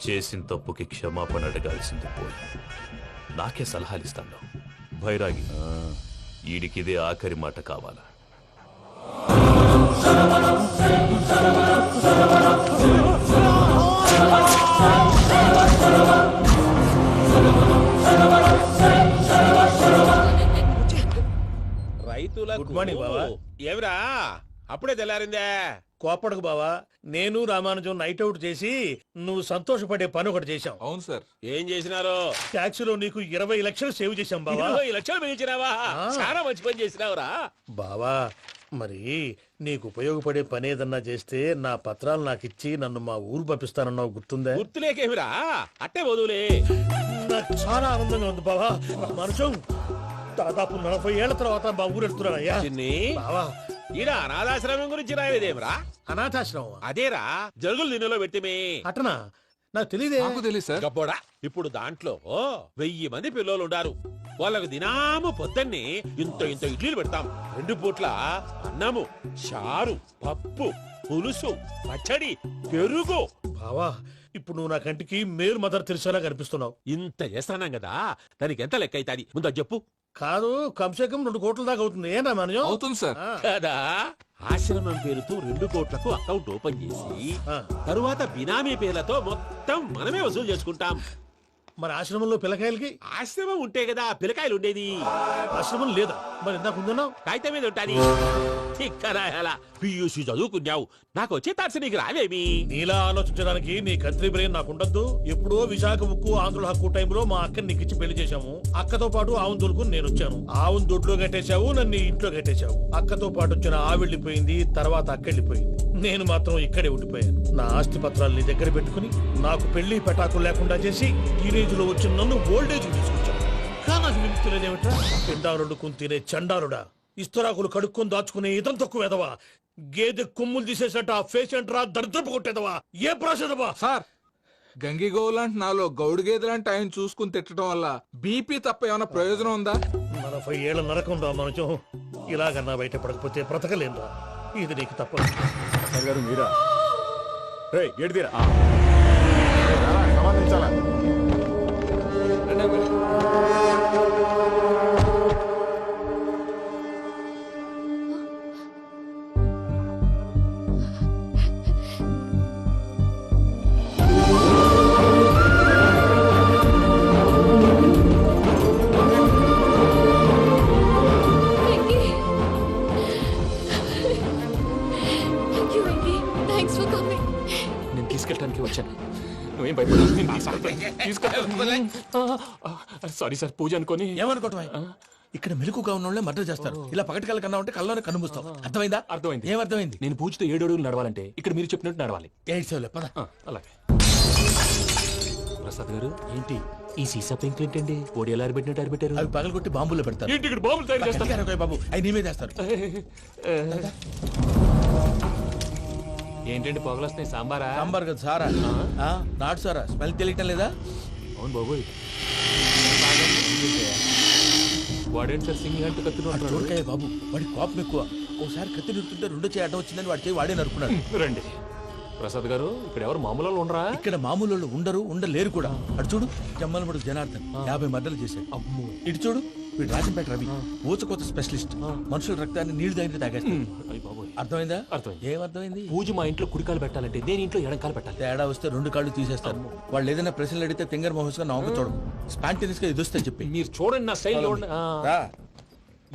చేసిన తప్పుకి క్షమాపణ అడగాల్సింది పోయి నాకే సలహాలు ఇస్తాను. భైరాగి, ఈడికిదే ఆఖరి మాట కావాలా? రైతులకు గుడ్ మార్నింగ్ బావా. ఏమిరా అప్పుడే తెల్లారిందే? కోపడకు బావా, నేను రామానుజం నైట్ అవుట్ చేసి నువ్వు సంతోషపడే పని ఒకటి చేశాం. అవును సార్. ఏం చేసినారు? ట్యాక్సీలో నీకు 20 లక్షలు సేవ్ చేశాం బావా. 20 లక్షలు మిగిల్చినావా? చాలా మంచి పని చేసినావురా బావా. మరి నీకు ఉపయోగపడే పని ఏదన్నా చేస్తే నా పత్రాలు నాకు ఇచ్చి నన్ను మా ఊరు పంపిస్తానన్నావు, గుర్తుందా? గుర్తులేకేమిరా, అట్టే వదులే. నాకు చాలా ఆనందంగా ఉంది బావా. రామానుజం, దాదాపు 40 ఏళ్ల తర్వాత మా ఊరు వెళ్తున్నానయ్యా. బావా, ఈడ అనాథాశ్రమం గురించి రాయలేదేమిరా? అనాథాశ్రమం అదేరా, జరుగులు దీనిలో పెట్టిమే. అటనా? నాకు తెలియదే. గబ్బోడా, ఇప్పుడు దాంట్లో 1000 మంది పిల్లలు ఉండారు. వాళ్ళకు దినాము పొద్దున్నే ఇంత ఇంత ఇడ్లీలు పెడతాం. 2 పూట్ల అన్నము, చారు, పప్పు, పులుసు, పచ్చడి, పెరుగు. బావా, ఇప్పుడు నువ్వు నా కంటికి మేరు మదర్ తెరిసేలా కనిపిస్తున్నావు. ఇంత చేస్తానం కదా, దానికి ఎంత లెక్క అవుతుంది ముందు చెప్పు. కాదు, కంసే కం 2 కోట్ల దాకా అవుతుంది. ఏం రామానుజం? అవుతుంది సార్. కదా, ఆశ్రమం పేరుతో 2 కోట్లకు అకౌంట్ ఓపెన్ చేసి తరువాత బినామీ పేర్లతో మొత్తం మనమే వసూలు చేసుకుంటాం. మరి ఆశ్రమంలో పిల్లకాయలకి? ఆశ్రమం ఉంటే కదా పిల్లకాయలు ఉండేది. ఆశ్రమం లేదా? మరి ఇందాక ఉందన్నావు. కాగితం మీద ఉంటాది. పియూసీ చదువుకున్నావు, నాకు వచ్చే తాట్స్ నీకు రావేమి? నీలా ఆలోచించడానికి నీ కత్రి బ్రెయిన్ నాకు ఉండద్దు. ఎప్పుడో విశాఖ ఉక్కు ఆంధ్రుల హక్కు టైంలో మా అక్కని నీకిచ్చి పెళ్లి చేశాము. అక్కతో పాటు ఆవును దొడుకుని నేను వచ్చాను. ఆవును దొడ్లో కట్టేశావు, నన్ను ఇంట్లో కట్టేశావు. అక్కతో పాటు వచ్చిన ఆవిళ్ళిపోయింది, తర్వాత అక్కెళ్ళిపోయింది. నేను మాత్రం ఇక్కడే ఉండిపోయాను. నా ఆస్తి పత్రాలు నీ దగ్గర పెట్టుకుని నాకు పెళ్లి పెటాకులు లేకుండా చేసి టీనేజ్ లో వచ్చిన నన్ను ఓల్డేజ్ తీసుకొచ్చాను. కానీ నాకు విముక్తులేదేమిట్రా? పిండారుడుకుని తినే చండారుడా, ఇస్తరాకులు కడుక్కొని దాచుకునే ఇతం తక్కువ ఎదవా, గేదె కొమ్ములు తీసేసట ఆ పేషెంట్ రా దరిద్రపు కొట్టేదవా, ఏ ప్రాసెదవా? సార్, గంగిగోవు లాంటి నాలో గౌడు గేదె లాంటి ఆయన చూసుకుని తిట్టడం వల్ల బీపీ తప్ప ఏమైనా ప్రయోజనం ఉందా? 40 ఏళ్ల నరకం రా మనచం. ఇలాగన్నా బయటపడకపోతే బ్రతకలేనురా. ఇది నీకు తప్పదు. గారు మీరా? ఏడిదిరా సమాధించాలా? You Venky, thanks for coming. నేను తీసుకెళ్ళడానికి వచ్చాను, నువ్వేం భయపడవు. సారీ సార్, పూజ అనుకోని. ఏమనుకోవటం? ఇక్కడ మెలకుగా ఉన్న వాళ్ళే మర్డర్ చేస్తారు. ఇలా పగటి కళ్ళ కన్నా ఉంటే కళ్ళలోనే కనుమూస్తాం. అర్థమైందా? అర్థమైంది. ఏమర్థమైంది? నేను పూజతో 7 అడుగులు నడవాలంటే ఇక్కడ మీరు చెప్పినట్టు నడవాలి. పద. అలాగే. ప్రసాద్ గారు, ఏంటి ఈ సీసా పెంకులు ఏంటండి? పొడి ఎలా అరబెట్టినట్టు అరబెట్టారు? అవి పగలగొట్టి బాంబులో పెడతారు. ఏంటి ఇక్కడ బాంబులు తయారు చేస్తారు? గట్టిగా బాబు, అవి నీ మీద వేస్తారు. ఏంటండి పొగలు వస్తున్నాయి? సాంబారా? సాంబార్ కదా సారా, నాటు సారా. స్మెల్ తెలియటం లేదా? అవును బాబోయ్. వాడేంటి సార్ సింగిల్ హ్యాండ్ కత్తిని చూడకాయ బాబు, వాడి కోపం ఎక్కువ. ఒకసారి కత్తి నిరుతుంటే రెండో చేయి అడ్డం వచ్చిందని వాడి చేయి వాడే నరుకున్నాడు. రండి ప్రసాద్ గారు, ఇక్కడ ఎవరు మామూలు వాళ్ళు ఉండరా? ఇక్కడ మామూలు వాళ్ళు ఉండరు, ఉండలేరు కూడా. అటు చూడు, జమ్మలమడుగు జనార్దన్ 50 మర్డర్లు చేశాడు. అమ్మో. ఇటు చూడు, వీడు రాజంపేట రవి ఊచకోత స్పెషలిస్ట్. మనుషుల రక్తాన్ని నీళ్లు దగ్గర తాగేస్తాడు. అర్థమైందా? అర్థమైంది. ఏమర్థమైంది? పూజ మా ఇంట్లో కుడికాలు పెట్టాలంటే నేను ఇంట్లో ఎడంకాలు పెట్టాలి. తేడా వస్తే 2 కాళ్ళు తీసేస్తారు. వాళ్ళు ఏదైనా ప్రశ్నలు అడిగితే తింగర్ మహోస్ గా నవ్వు చూడడం. స్పాంటినియస్ గా ఎదుస్తా చెప్పి. మీరు చూడండి నా స్టైల్.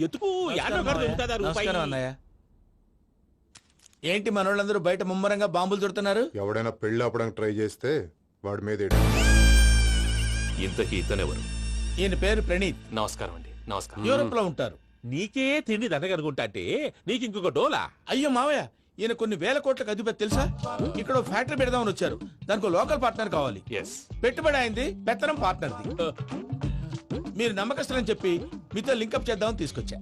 ఎతుకు నమస్కారం అన్నయ్య. ఏంటి మనోళ్ళందరూ బయట ముమ్మరంగా బాంబులు దొరుకుతున్నారు? ఎవడైనా పెళ్లి ఆపడానికి ట్రై చేస్తే వాడి మీద ఇంతకీ ఇతనెవరు? ఈయన పేరు ప్రణీత్. నమస్కారం అండి. నమస్కారం. యూరోప్ లో ఉంటారు. నీకే తిండి దండగనుకుంటా అంటే నీకు ఇంకొక డోలా? అయ్యో మావయ్య, ఈయన కొన్ని వేల కోట్లకు అధిపతి తెలుసా? ఇక్కడ ఫ్యాక్టరీ పెడదామని వచ్చారు. దానికి లోకల్ పార్ట్నర్ కావాలి. పెట్టుబడి అయింది, పెత్తనం పార్ట్నర్ది. మీరు నమ్మకస్తులని చెప్పి మీతో లింకప్ చేద్దామని తీసుకొచ్చా.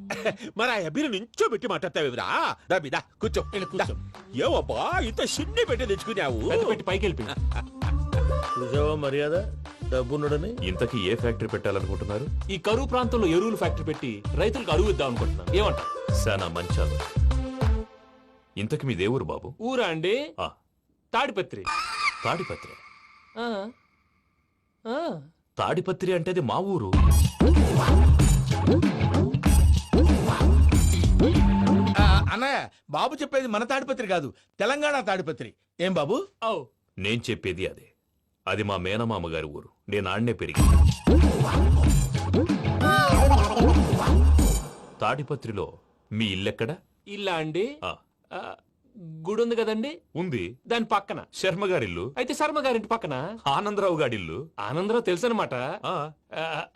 మరి ఆ అబ్బిని నుంచో పెట్టి మాట్లాడతావురా? దాబిదా కూర్చో. కూర్చో. ఏవబ్బా ఇంత సిన్ని పెట్టి తెచ్చుకున్నావు? పెట్టి పైకి వెళ్ళి మర్యాద డబ్బున్నడని. ఇంతకీ ఏ ఫ్యాక్టరీ పెట్టాలనుకుంటున్నారు? ఈ కరువు ప్రాంతంలో ఎరువులు ఫ్యాక్టరీ పెట్టి రైతులకు అరువు ఇద్దాం అనుకుంటున్నాను. ఏమంటారు? శానా మంచాలు. ఇంతకి మీ దేవురు బాబు? ఊరా అండి? తాడిపత్రి. తాడిపత్రి? తాడిపత్రి అంటే అది మా ఊరు. అన్నయ్య, బాబు చెప్పేది మన తాడిపత్రి కాదు, తెలంగాణ తాడిపత్రి. ఏం బాబు? నేను చెప్పేది అదే. అది మా మేనమామ గారి ఊరు. నేను ఆడనే పెరిగి. తాడిపత్రిలో మీ ఇల్లెక్కడ? ఇల్లా అండి? గుడి ఉంది కదండి? ఉంది. దాని పక్కన శర్మ గారిల్లు. అయితే శర్మ గారింటి పక్కన ఆనందరావు గారిల్లు. ఆనందరావు తెలుసు అనమాట.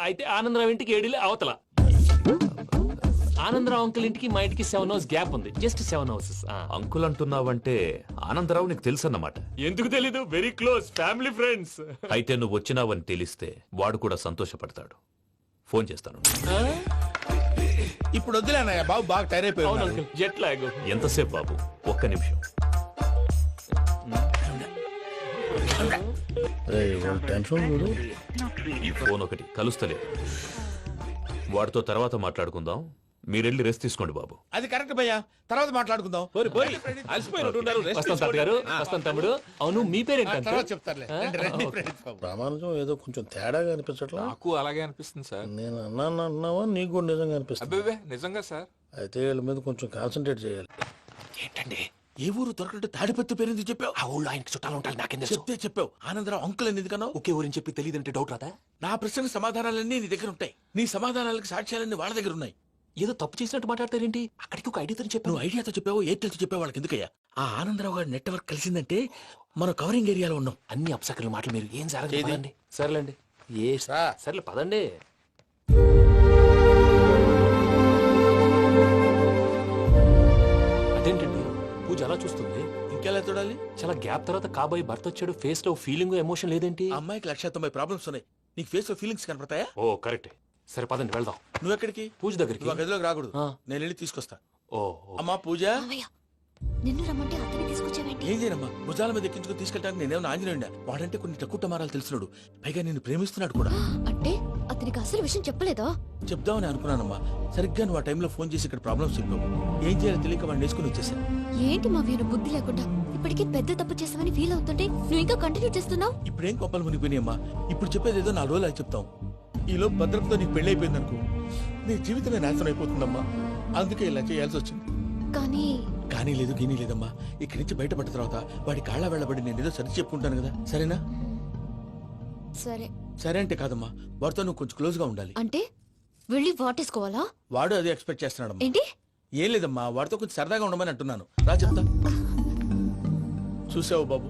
అయితే ఆనందరావు ఇంటికి 7 అవతల. ఆనందరావు అంకుల్ ఇంటికి మా ఇంటికి 7 హౌస్ గ్యాప్ ఉంది. Just 7 houses. అంకుల్ అంటున్నావంటే ఆనందరావు నీకు తెలుసు అన్నమాట. ఎందుకు తెలీదు? Very close family friends. అయితే నువ్వు వచ్చినావని తెలిస్తే వాడు కూడా సంతోషపడతాడు. ఫోన్ చేస్తాను. ఇప్పుడు వద్దులే అన్నయ్య, బాబు బాగా టైర్ అయిపోయాడు. Jet lag. ఎంతసేపు బాబు? ఒక్క నిమిషం. ఈ ఫోన్ ఒకటి కలుస్తలేదు. వాడితో తర్వాత మాట్లాడుకుందాం. మీరెళ్ళి రెస్ట్ తీసుకోండి బాబు. అది కరెక్ట్ భయ్యా, తర్వాత మాట్లాడుకుందాం. వస్తాం తాత గారు, వస్తాం తమ్ముడు. అవును, మీ పేరేంటి? చెప్తారులే. ప్రామాణికం ఏదో కొంచెం తేడాగా అనిపించట్లా? నాకు అలాగే అనిపిస్తుంది సార్. నేను అన్నావా? నీకు కూడా నిజంగా అనిపిస్తుంది? అబ్బే నిజంగా సార్. అయితే వీళ్ళ మీద కొంచెం కాన్సన్ట్రేట్ చేయాలి. ఏంటండి ఏ ఊరు దొరకట్టు తాడిపత్రి పేరు ఎందుకు చెప్పావు? ఆ ఊళ్ళో ఆయనకి చుట్టాలు ఉంటారు. నాకేం తెలుసు? చెప్తే చెప్పావు. ఆనందరావు అంకుల్ అని ఎందుకన్నావు? ఒకే ఊరిని చెప్పి తెలియదంటే డౌట్ రాదా? నా ప్రశ్నకు సమాధానాలన్నీ నీ దగ్గర ఉంటాయి. నీ సమాధానాలకు సాక్ష్యాలన్నీ వాళ్ళ దగ్గర ఉన్నాయి. ఏదో తప్పు చేసినట్టు మాట్లాడతారేంటి? అక్కడికి ఒక ఐడియాతో చెప్పావు. నువ్వు ఐడియాతో చెప్పావు, ఎయిర్టెల్తో చెప్పావు, వాళ్ళకి ఎందుకయ్యా? ఆ ఆనందరావు గారి నెట్వర్క్ కలిసిందంటే మనం కవరింగ్ ఏరియాలో ఉన్నాం. అన్ని అప్సకర్ల మాటలు మీరు ఏం జరగదండి. సర్లేండి. సర్లే పదండి. అదేంటండి పూజ అలా చూస్తుంది? ఇంకెలా చూడాలి? చాలా గ్యాప్ తర్వాత కాబోయే భర్త వచ్చాడు. ఫేస్ లో ఫీలింగ్ ఎమోషన్ లేదేంటి? అమ్మాయికి 190 ప్రాబ్లమ్స్ ఉన్నాయి. నీకు ఫేస్ లో ఫీలింగ్స్ కనపడతాయా? ఓ కరెక్ట్. సరే పదండి వెళ్దాం. నువ్వు ఎక్కడికి? పూజ దగ్గరికి. నువ్వు గదిలోకి రాకూడదు, నేను వెళ్ళి తీసుకొస్తా. ఓ అమ్మా పూజ, నిన్ను రమ్మంటే అతన్ని తీసుకొచ్చావేంటి? ఏం చేయనమ్మా, భుజాల మీద ఎక్కించుకుని తీసుకెళ్ళడానికి నేనేమన్నా ఆంజనేయుడా? వాడంటే కొన్ని తక్కువ టమారాలు తెలిసినాడు, పైగా నేను ప్రేమిస్తున్నాడు కూడా. అంటే అతనికి అసలు విషయం చెప్పలేదా? చెప్దామని అనుకున్నానమ్మా. సరిగ్గా నువ్వు ఆ టైంలో ఫోన్ చేసి ఇక్కడ ప్రాబ్లమ్స్ చెప్పావు. ఏం చేయాలో తెలియక వాడిని వేసుకుని వచ్చేసా. ఏంటి మా వీరు బుద్ధి లేకుండా ఇప్పటికీ పెద్ద తప్పు చేసామని ఫీల్ అవుతుంటే నువ్వు ఇంకా కంటిన్యూ చేస్తున్నావు? ఇప్పుడేం కొప్పలు మునిగిపోయినాయమ్మా. ఇప్పుడు చెప్పేది ఏదో 4 రోజులు చెప్తాం. ఈలో భద్రతతో నీకు పెళ్లి అయిపోయింది అనుకో, నీ జీవితమే నాశనం అయిపోతుందమ్మా. అందుకే ఇలా చేయాల్సి వచ్చింది. కానీ లేదు, గీనీ లేదమ్మా. ఇక్కడి నుంచి బయటపడ్డ తర్వాత వాడి కాళ్ళ వెళ్ళబడి నేను ఏదో సరి చెప్పుకుంటాను కదా, సరేనా? సరే. సరే అంటే కాదమ్మా, వాడితో నువ్వు కొంచెం క్లోజ్ గా ఉండాలి. అంటే వెళ్ళి వాటేసుకోవాలా? వాడు అదే ఎక్స్పెక్ట్ చేస్తున్నాడు. ఏంటి? ఏం లేదమ్మా, వాడితో కొంచెం సరదాగా ఉండమని అంటున్నాను. రా చెప్తా. చూసావు బాబు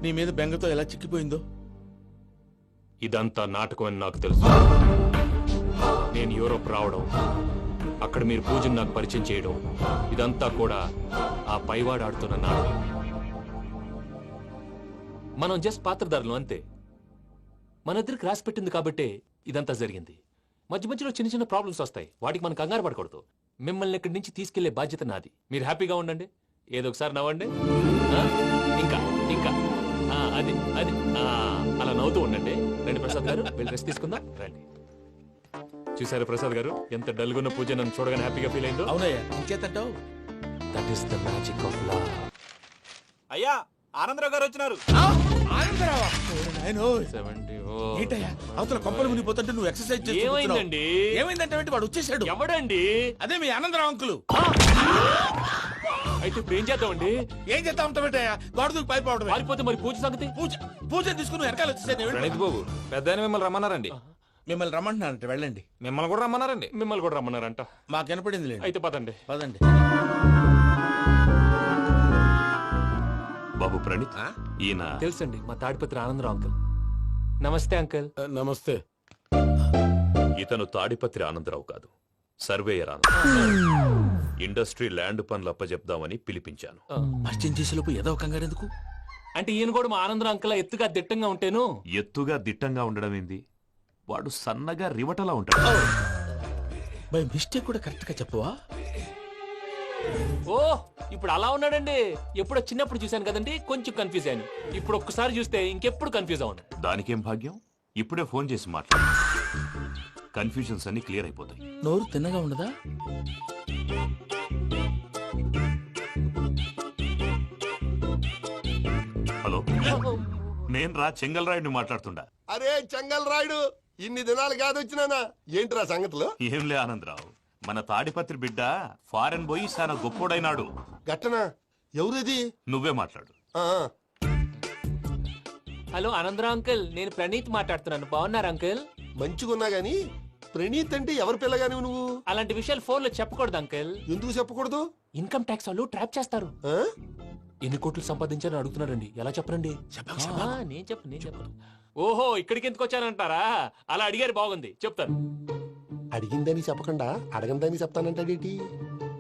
నీ మీద బెంగతో ఎలా చిక్కిపోయిందో. ఇదంతా నాటకం అని నాకు తెలుసు. నేను యూరోప్ రావడం, అక్కడ మీరు పూజను నాకు పరిచయం చేయడం, ఇదంతా కూడా ఆ పైవాడు ఆడుతున్న నాటకం. మనం జస్ట్ పాత్రధారులు అంతే. మన ఇద్దరికి రాసి పెట్టింది కాబట్టే ఇదంతా జరిగింది. మధ్య మధ్యలో చిన్న చిన్న ప్రాబ్లమ్స్ వస్తాయి, వాటికి మనం కంగారు పడకూడదు. మిమ్మల్ని ఇక్కడి నుంచి తీసుకెళ్లే బాధ్యత నాది. మీరు హ్యాపీగా ఉండండి, ఏదో ఒకసారి నవ్వండి. ఇంకా ఇంకా అది అది అలా నవ్వుతూ ఉండండి. రండి ప్రసాద్ గారు, వెళ్ళి రెస్ట్ తీసుకుందాం. రండి. చూసారు ప్రసాద్ గారు, ఎంత డల్గున్న పూజ నన్ను చూడగానే హ్యాపీగా ఫీల్ అయిందో. అవునయ్యా, ఇంకేతంటావు? That is the magic of love. అయ్యా ఆనందరావు గారు వచ్చినారు. ఏంటయ్యా అవతల కొంపలు మునిగిపోతుంటే నువ్వు ఎక్సర్సైజ్ చేస్తూ ఏమైందండి? ఏమైందంటే వాడు వచ్చేసాడు. ఎవడండి? అదే మీ ఆనందరావు అంకులు. అయితే ఇప్పుడు ఏం చేద్దామండి? ఏం చేస్తా ఉంటావేటయ్యా, గోడ దూకి పైపోవడం. పారిపోతే మరి పూజ సంగతి? పూజ తీసుకుని వెనకాల వచ్చేసాను. ప్రణీత్ బాబు పెద్ద మిమ్మల్ని రమ్మన్నారండి. మిమ్మల్ని రమ్మంటున్నారంట, వెళ్ళండి. మిమ్మల్ని కూడా రమ్మన్నారండి. మిమ్మల్ని కూడా రమ్మన్నారంట. మాకు వినపడింది. అయితే పదండి. పదండి. బాబు ప్రణీత్, ఈయన తెలుసండి, మా తాడిపత్రి ఆనందరావు అంకుల్. నమస్తే అంకుల్. నమస్తే. ఇతను తాడిపత్రి ఆనందరావు కాదు, సర్వేయర్ ఆనందరావు. ఇండస్ట్రీ ల్యాండ్ పనులు అప్పచెప్దామని పిలిపించాను. పరిచయం చేసేలోపు ఏదో కంగారు ఎందుకు? అంటే ఈయన కూడా మా ఆనందరావు అంకుల్ ఎత్తుగా దిట్టంగా ఉంటాను. ఎత్తుగా దిట్టంగా ఉండడం ఏంది, వాడు సన్నగా రివటలా ఉంటాడు. బై మిస్టేక్ కూడా కరెక్ట్ గా చెప్పవా? ఓ ఇప్పుడు అలా ఉన్నాడండి. ఎప్పుడో చిన్నప్పుడు చూశాను కదండి, కొంచెం కన్ఫ్యూజ్ అయ్యాను. ఇప్పుడు ఒక్కసారి చూస్తే ఇంకెప్పుడు కన్ఫ్యూజ్ అవును. దానికేం భాగ్యం, ఇప్పుడే ఫోన్ చేసి మాట్లాడు. కన్ఫ్యూజన్స్ అన్ని క్లియర్ అయిపోతాయి. నోరు తిన్నగా ఉండదా? హలో, నేను రా చెంగల్ రాయుడిని మాట్లాడుతుండా. అరే చెంగల్ రాయుడు, ఇన్ని దినాలు కాదు వచ్చినానా? ఏంట్రా సంగతులు? ఏంలే ఆనందరావు, మన తాడిపత్రి బిడ్డ ఫారెన్ పోయి చాలా గొప్పోడైనాడు. గట్టనా? ఎవరిది? నువ్వే మాట్లాడు. హలో ఆనందరావు అంకుల్, నేను ప్రణీత్ మాట్లాడుతున్నాను. బాగున్నారు అంకుల్? మంచిగున్నా గాని ప్రణీత్ అంటే ఎవరి పిల్లగాని నువ్వు? అలాంటి విషయాలు ఫోన్ లో చెప్పకూడదు అంకుల్. ఎందుకు చెప్పకూడదు? ఇన్కమ్ ట్యాక్స్ వాళ్ళు ట్రాప్ చేస్తారు. ఎన్ని కోట్లు సంపాదించారని అడుగుతున్నారండి, ఎలా చెప్పరండి? నేను చెప్పను. ఓహో, ఇక్కడికి ఎందుకు వచ్చానంటారా? అలా అడిగారు, బాగుంది, చెప్తాను. అడిగిందని చెప్పకుండా అడగందని చెప్తానంటాడేటి?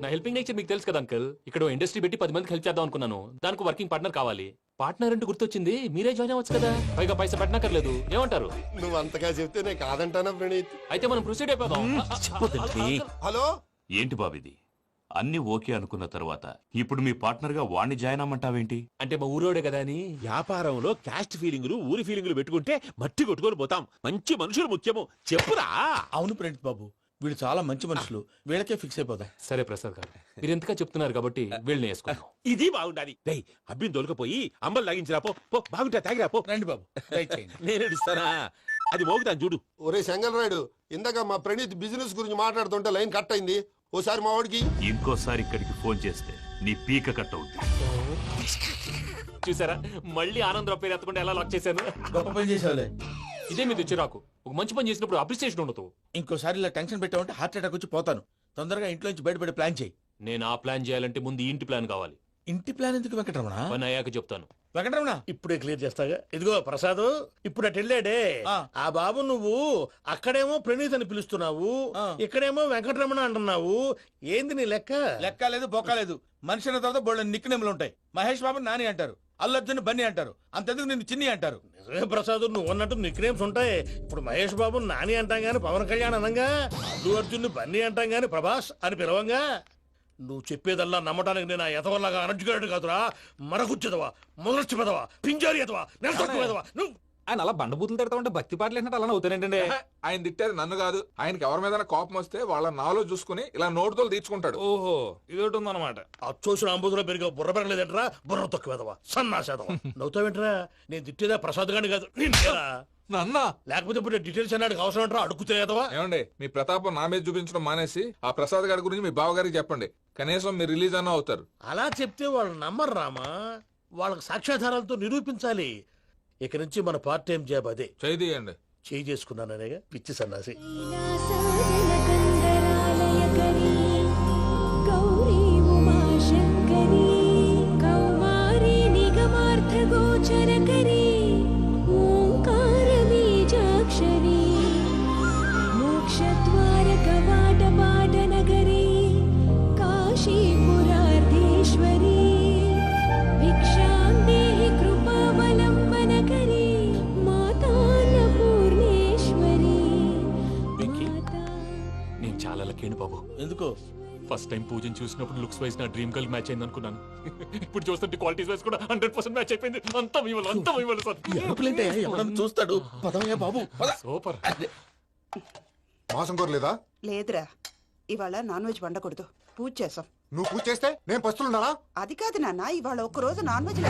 నా హెల్పింగ్ నేచర్ మీకు తెలుసు కదా అంకుల్. ఇక్కడ ఇండస్ట్రీ పెట్టి 10 మందికి హెల్ప్ చేద్దాం అనుకున్నాను. దానికి వర్కింగ్ పార్ట్నర్ కావాలి. పార్ట్నర్ అంటే గుర్తొచ్చింది, మీరే జాయిన్ అవ్వచ్చు కదా, పైగా పైసా పెట్టనక్కర్లేదు. ఏమంటారు? నువ్వు అంతగా చెప్తే నేను కాదంటానా ప్రణీత్? అయితే మనం ప్రొసీడ్ అయిపోదాం. హలో, ఏంటి బాబిది? అన్ని ఓకే అనుకున్న తర్వాత ఇప్పుడు మీ పార్ట్నర్ గా వాణ్ణి జాయిన్ అమ్మంటావేంటి? అంటే మా ఊరోడే కదా అని. వ్యాపారంలో క్యాస్ట్ ఫీలింగులు, ఊరి ఫీలింగులు పెట్టుకుంటే మట్టి కొట్టుకొని పోతాం. మంచి మనుషులు ముఖ్యము, చెప్పురా. అవును ప్రణీత్ బాబు, వీళ్ళు చాలా మంచి మనుషులు, వీళ్ళకే ఫిక్స్ అయిపోదాం. సరే ప్రసాద్ గారు, మీరు ఎంతగా చెప్తున్నారు కాబట్టి వీళ్ళని వేసుకుందాం. ఇది బాగుండాలి. డై అబ్బిని దొలకపోయి అంబలు లాగించిరా పో. బాగుంటా తాగిరా పో. రండి బాబు, నేను ఇస్తానా? అది మోగుతాను చూడు. ఒరే చెంగల్ రాయుడు, ఇందాక మా ప్రణీత్ బిజినెస్ గురించి మాట్లాడుతుంటే లైన్ కట్ అయింది. ఓసారి మా వాడికి ఇంకోసారి ఇక్కడికి ఫోన్ చేస్తే నీ పీక కట్ అవుద్ది. చూసారా, మళ్ళీ ఆనందరావు పేరు ఎత్తకుండా ఎలా లాక్ చేశాను. గొప్ప పని చేసావులే. ఇదే మీద చిరాకు. ఒక మంచి పని చేసినప్పుడు అప్రిసియేషన్ ఉండదు. ఇంకోసారి ఇలా టెన్షన్ పెట్టామంటే హార్ట్ అటాక్ వచ్చి పోతాను. తొందరగా ఇంట్లో నుంచి బయటపడే ప్లాన్ చేయి. నేను ఆ ప్లాన్ చేయాలంటే ముందు ఈ ఇంటి ప్లాన్ కావాలి. ఇంటి ప్లాన్ ఎందుకు వెంకటరమణ? పని అయ్యాక చెప్తాను. వెంకటరమణ ఇప్పుడే క్లియర్ చేస్తాగా. ఇదిగో ప్రసాద్, ఇప్పుడు అటు వెళ్ళాడే ఆ బాబు, నువ్వు అక్కడేమో ప్రణీత్ అని పిలుస్తున్నావు, ఇక్కడేమో వెంకటరమణ అంటున్నావు. ఏంది నీ లెక్క? లెక్క లేదు, బొక్క లేదు. మనిషి అన్న తర్వాత బోళ్ళ నిక్నెములు ఉంటాయి. మహేష్ బాబు నాని అంటారు, అల్లు అర్జున్ బన్నీ అంటారు, అంతెందుకు నిన్ను చిన్ని అంటారు. నిజమే ప్రసాద్, నువ్వు అన్నట్టు నిక్నేమ్స్ ఉంటాయి. ఇప్పుడు మహేష్ బాబు నాని అంటాం గాని పవన్ కళ్యాణ్ అనంగా, అల్లు అర్జున్ బన్నీ అంటాం గాని ప్రభాస్ అని పిలవంగా. నువ్వు చెప్పేదల్లా నమ్మటానికి నేను ఎతవల్లాగా అనర్జుకేటెడ్ కాదురా. మరగుచ్చదవా, మొదలచ్చి పెదవా, పింజారి ఎదవా, నెలసొక్కుదవా. నువ్వు ఆయన అలా బండబూతులు తిడతామంటే భక్తి పాటలు ఏంటంటే అలా అవుతానంటే. ఆయన తిట్టేది నన్ను కాదు, ఆయనకి ఎవరి మీద కోపం వస్తే వాళ్ళ నాలో చూసుకుని ఇలా నోటుతో తీర్చుకుంటాడు. ఓహో, ఇదొకటి ఉందన్నమాట. అచ్చోసిన అంబుధులో పెరిగే బుర్ర పెరగలేదంటరా, బుర్ర తొక్కువేదవా, సన్నాసేదవా. నవ్వుతావేంట్రా? నేను తిట్టేదా ప్రసాద్ గాని కాదు, నన్నా. లేకపోతే ఇప్పుడు డీటెయిల్స్ అన్నాడు అవసరం అంటారా? అడుగుతాయేదవా. ఏమండి, మీ ప్రతాపం నా మీద చూపించడం మానేసి ఆ ప్రసాద్ గారి గురించి మీ బావగారికి చెప్పండి. కనీసం మీరు రిలీజ్ అన్న అవుతారు. అలా చెప్తే వాళ్ళు నమ్మరు రామా. వాళ్ళకి సాక్ష్యాధారాలతో నిరూపించాలి. ఇక నుంచి మన పార్ట్ టైం జాబ్ అదే. చేయండి. చేయి చేసుకున్నాననేగా పిచ్చి సన్నాసి. గౌరీ ఉమా శంకరీ కౌమారీ నిగమా టైం పూజను చూసినప్పుడు లుక్స్ వైజ్ నా డ్రీమ్ గర్ల్ మ్యాచ్ అయింది అనుకున్నాను. ఇప్పుడు చూస్తుంటే క్వాలిటీస్ వైజ్ కూడా 100% మ్యాచ్ అయిపోయింది. అంతా ఇవ్వాలి సార్. ఎరుపులేంటే ఎవడన్నా చూస్తాడు. పదవయ్యా బాబు పద. సూపర్. మాసం కోరలేదా? లేదురా, ఇవాళ నాన్ వెజ్ వండకూడదు, పూజ చేసాం. నువ్వు పూజ చేస్తే నేను పస్తులున్నారా? అది కాదు నాన్న, ఇవాళ ఒక్క రోజు నాన్ వెజ్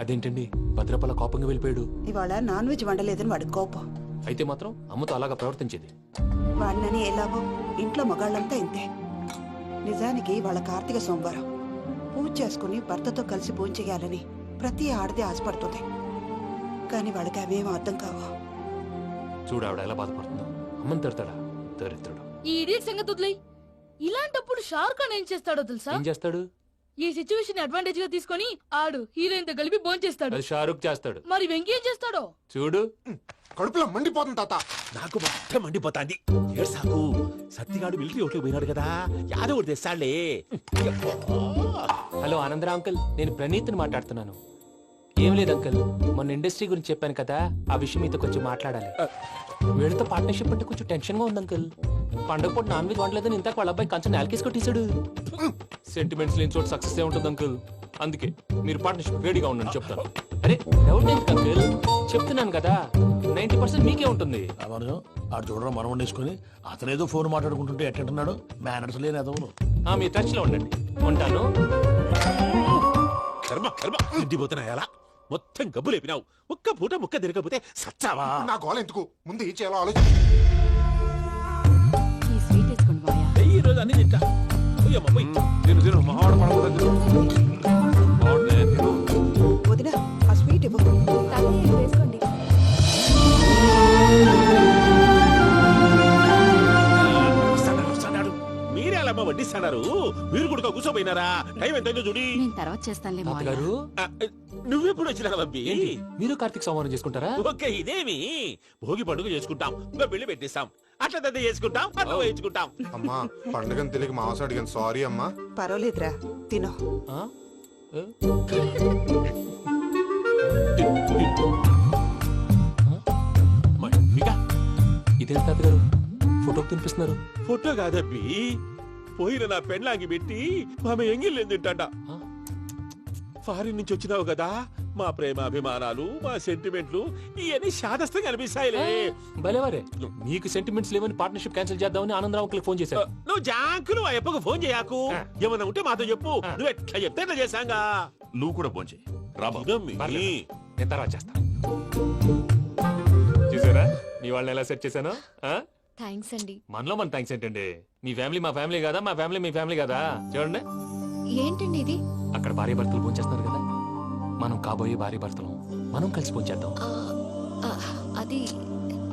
అదేంటండి భద్రపల కోపంగా వెళ్ళిపోయాడు? ఇవాళ నాన్ వెజ్ వండలేదని వాడి కోపం. అయితే మాత్రం అమ్మతో అలాగా ప్రవర్తించేది. వాడినని ఎలాగో ఇంట్లో మగాళ్ళంతా ఇంతే. నిజానికి వాళ్ళ కార్తీక సోమవారం పూజ చేసుకుని భర్తతో కలిసి పూజ చేయాలని ప్రతి ఆడది ఆశపడుతుంది. కానీ వాళ్ళకి అవేం అర్థం కావు. చూడు ఆవిడ ఎలా బాధపడుతుందో. అమ్మని తిడతాడా దరిద్రుడు. ఈ ఇడియట్ సంగతి వదిలేయ్. ఇలాంటప్పుడు షారుఖ్ ఖాన్ ఏం చేస్తాడో తెలుసా? ఏం చేస్తాడు? ఈ సిచ్యువేషన్ అడ్వాంటేజ్ గా తీసుకొని ఆడు హీరోయిన్ తో కలిపి బోన్ చేస్తాడు. అది షారుఖ్ చేస్తాడు. మరి వెంకీ ఏం చేస్తాడో చూడు. కడుపులో మండిపోతుంది తాత. నాకు మొత్తం మండిపోతాంది. సాకు సత్తిగాడు మిలిటరీ ఓట్లు పోయినాడు కదా, యాదవ్ ఒకటి తెస్తాడులే. హలో ఆనందరా అంకుల్, నేను ప్రణీత్ని మాట్లాడుతున్నాను. ఏం లేదు అంకుల్, మొన్న ఇండస్ట్రీ గురించి చెప్పాను కదా, ఆ విషయం మీతో కొంచెం మాట్లాడాలి. వీళ్ళతో పార్ట్నర్షిప్ అంటే కొంచెం టెన్షన్ గా ఉంది అంకుల్. పండగ పూట నాన్ వెజ్ వండలేదని ఇంతకు వాళ్ళ అబ్బాయి కంచెం నేలకేసి కొట్టేశాడు. సెంటిమెంట్స్ లేని చోట సక్సెస్ ఏ ఉంటుంది అంకుల్. అందుకే మీరు పార్ట్నర్షిప్ రెడీగా ఉండండి చెప్తాను. అరే డౌట్ ఏంటి అంకుల్, చెప్తున్నాను కదా 90% మీకే ఉంటుంది. ఆడు చూడడం మనం వండేసుకుని అతనేదో ఫోన్ మాట్లాడుకుంటుంటే ఎట్టంటున్నాడు. మేనర్స్ లేని అదవును. మీ టచ్ లో ఉండండి. ఉంటాను. కర్మ కర్మ తిండిపోతున్నాయలా మొత్తం గబ్బు లేపినావు. ఒక్క పూట ముక్క తిరగకపోతే సచ్చావా? నా గోల ఎందుకు, ముందు ఈ చేయాలో ఆలోచించు. ఈ రోజు అన్ని తింటా. వదిన ఆ స్వీట్ ఇవ్వు. వేసుకోండి. మీరే అలా వడ్డిస్తున్నారు. మీరు కూడా కూర్చోపోయినారా? టైం ఎంతైందో చూడి. నేను తర్వాత చేస్తానులే తాతగారు. నువ్వెప్పుడు వచ్చినా అబ్బి? మీరు కార్తీక్ సంహారం చేసుకుంటారా? ఓకే, ఇదేమి భోగి పండుగ చేసుకుంటాం, ఇంకా పెళ్లి పెట్టిస్తాం, అట్లా దద్ద చేసుకుంటాం, అట్లా వేయించుకుంటాం. అమ్మా పండుగని తెలియక మాంసం అడిగాను, సారీ అమ్మా. పర్వాలేదురా, తినో. ఇదేంటి తాతగారు ఫోటోకి తినిపిస్తున్నారు? ఫోటో కాదబ్బి, పోయిన నా పెళ్ళాంగి పెట్టి ఆమె ఎంగిల్లేం తింటాడ. ఫారిన్ నుంచి వచ్చినావు కదా, మా ప్రేమ అభిమానాలు, మా సెంటిమెంట్లు ఇవన్నీ శాదస్తంగా అనిపిస్తాయిలే. భలేవారే, మీకు సెంటిమెంట్స్ లేవని పార్ట్నర్షిప్ క్యాన్సిల్ చేద్దామని ఆనందరావు ఫోన్ చేశారు. నువ్వు జాంకులు ఆ ఎప్పకు ఫోన్ చేయకు. ఏమన్నా ఉంటే మాతో చెప్పు. నువ్వు ఎట్లా చెప్తే ఎట్లా చేశాంగా. నువ్వు కూడా ఫోన్ చేయి. నేను తర్వాత చేస్తా. చూసారా మీ వాళ్ళని ఎలా సెట్ చేశాను? థ్యాంక్స్ అండి. మనలో మన థ్యాంక్స్ ఏంటండి? మీ ఫ్యామిలీ మా ఫ్యామిలీ కదా, మా ఫ్యామిలీ మీ ఫ్యామిలీ కదా. చూడండి, ఏంటండి ఇది? అక్కడ భార్య భర్తలు ఫోన్ చేస్తున్నారు కదా, మనం కాబోయే భార్య భర్తలు మనం కలిసి ఫోన్ చేద్దాం. అది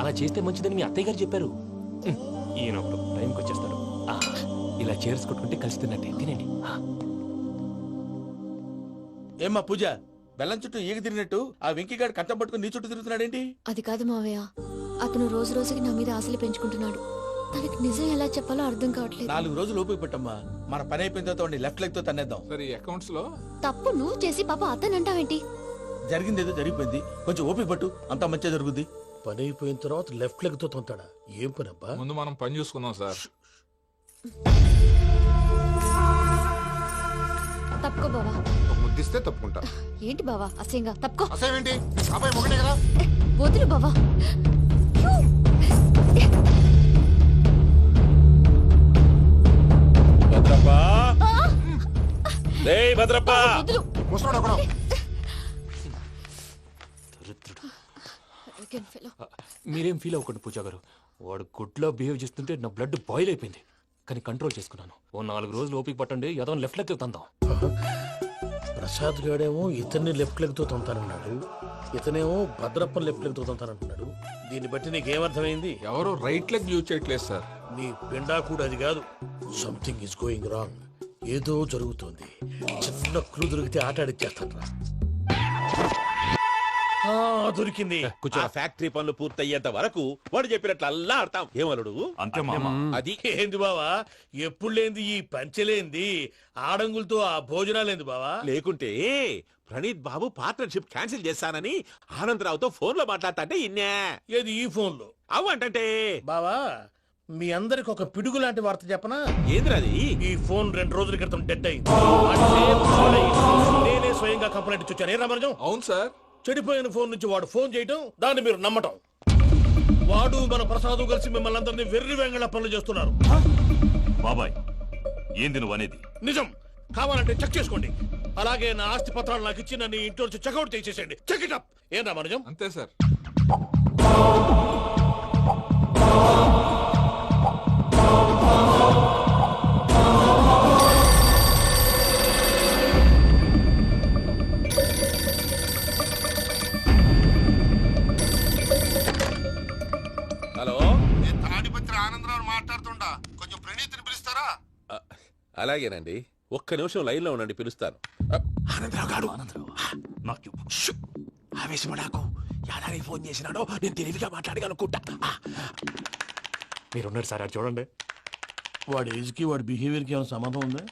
అలా చేస్తే మంచిదని మీ అత్తయ్య గారు చెప్పారు. ఈయన ఒకడు టైంకి వచ్చేస్తాడు. ఇలా చేర్స్ కొట్టుకుంటే కలిసి తిన్నట్టే. తినండి. ఏమ్మా పూజ, బెల్లం చుట్టూ ఈగ తిరిగినట్టు ఆ వెంకీగాడు కంటం పట్టుకుని నీ చుట్టూ తిరుగుతున్నాడేంటి? అది కాదు మావయ్య, అతను రోజు రోజుకి నా మీద ఆశలు పెంచుకుంటున్నాడు. తనకి నిజం ఎలా చెప్పాలో అర్థం కావట్లేదు. 4 రోజులు ఓపిక పట్టమ్మా, మన పని అయిపోయిన తర్వాత లెఫ్ట్ లెగ్ తో తన్నేద్దాం. సరే అకౌంట్స్ లో తప్పు నువ్వు చేసి పాప అతను అంటావేంటి? జరిగింది ఏదో జరిగిపోయింది, కొంచెం ఓపిక పట్టు, అంతా మంచిగా జరుగుద్ది. పని అయిపోయిన తర్వాత లెఫ్ట్ లెగ్ తో తొంతాడా? ఏం పని అబ్బా? ముందు మనం పని చూసుకుందాం సార్. తప్పుకో బావా. ముద్దిస్తే తప్పుకుంటా. ఏంటి బావా అసహ్యంగా? తప్పుకో. అసేమేంటి, అబ్బాయి ఒకటే కదా. వదులు బావా. భద్రప్పా, భద్రప్పా, ముసరాడు అక్కడ. మీరేం ఫీల్ అవ్వకండి పూజా గారు. వాడు గుడ్లో బిహేవ్ చేస్తుంటే నా బ్లడ్ బాయిల్ అయిపోయింది. కానీ కంట్రోల్ చేసుకున్నాను. ఓ 4 రోజులు ఓపిక పట్టండి, ఏదో లెఫ్ట్ లెగ్ తందాం. ప్రసాద్ గాడేమో ఇతన్ని లెఫ్ట్ లెగ్ తో తొంతానన్నాడు, ఇతనేమో భద్రప్పని లెఫ్ట్ లెగ్ తో తొంతానంటున్నాడు. దీన్ని బట్టి నీకేమర్థమైంది? ఎవరు రైట్ లెగ్ యూజ్ చేయట్లేదు సార్. నీ పిండా కూడా అది కాదు. Something is going wrong. ఏదో జరుగుతోంది. చిన్న క్లూ దొరికితే ఆట ఆడిచ్చేస్తాను రా. దొరికింది. ఆ ఫ్యాక్టరీ పనులు పూర్తయ్యేంత వరకు వాడు చెప్పినట్లు అల్లా ఆడతాం. ఏమలుడు అంతే మామ. అది ఏంది బావా ఎప్పుడు లేంది ఈ పంచలేంది ఆడంగులతో ఆ భోజనాలేంది బావా? లేకుంటే ప్రణీత్ బాబు పార్ట్నర్షిప్ క్యాన్సిల్ చేస్తానని ఆనందరావుతో ఫోన్ లో మాట్లాడతాంటే ఇన్నే. ఏది ఈ ఫోన్ లో? అవ్వంటే బావా మీ అందరికి ఒక పిడుగు లాంటి వార్త చెప్పనా? ఏంద్రది? ఈ ఫోన్ 2 రోజుల క్రితం డెడ్ అయింది. అంటే నేనే స్వయంగా కంప్లైంట్ ఇచ్చాను. ఏ రామరాజం? అవును సార్. చెడిపోయిన ఫోన్ నుంచి వాడు ఫోన్ చేయటం, దాన్ని మీరు నమ్మటం. వాడు మన ప్రసాదు కలిసి మిమ్మల్ని అందరినీ వెర్రి వెంగళ పనులు చేస్తున్నారు. బాబాయ్ ఏంది నువ్వు అనేది? నిజం. కావాలంటే చెక్ చేసుకోండి. అలాగే నా ఆస్తి పత్రాలు నాకు ఇచ్చి నన్ను ఇంట్లో నుంచి చెక్అౌట్ చేసేసేయండి. Check it up. ఏం రామరాజం? అంతే సార్. హలో, నేను తాడిపత్రి ఆనందరావు మాట్లాడుతుండా, కొంచెం ప్రణీతిని పిలుస్తారా? అలాగేనండి. ఒక్క నిమిషం లైన్ లో ఉండండి, పిలుస్తాను. ఆనందరావు గాడు. ఆవేశపడాకు. యాదానికి ఫోన్ చేసినాడో నేను తెలివిగా మాట్లాడగలనుకుంటా. మీరున్నారు సార్, అది చూడండి. వాడి ఏజ్ కి వాడి బిహేవియర్ కి ఏమైనా సంబంధం ఉందా?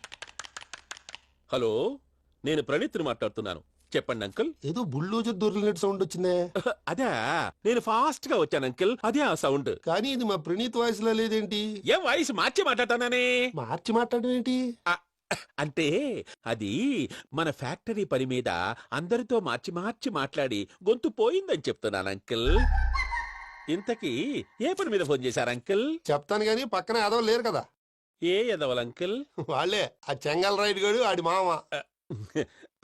హలో, నేను ప్రణీత్ని మాట్లాడుతున్నాను. చెప్పండి అంకుల్. ఏదో బుల్డోజర్ దొరికినట్టు సౌండ్ వచ్చిందే. అదే, నేను ఫాస్ట్ గా వచ్చాను అంకుల్. అదే ఆ సౌండ్. కానీ ఇది మా ప్రణీత్ వాయిస్ లో లేదేంటి? ఏం వాయిస్ మార్చి మాట్లాడతానే? మార్చి మాట్లాడడం ఏంటి? అంటే అది మన ఫ్యాక్టరీ పని మీద అందరితో మార్చి మార్చి మాట్లాడి గొంతు పోయిందని చెప్తున్నాను అంకుల్. ఇంతకీ ఏ పని మీద ఫోన్ చేశారు అంకుల్? చెప్తాను గానీ పక్కన ఎదవ లేరు కదా. ఏ ఎదవలు అంకుల్? వాళ్ళే ఆ చెంగల్ రైడ్ గడు ఆడి మామ.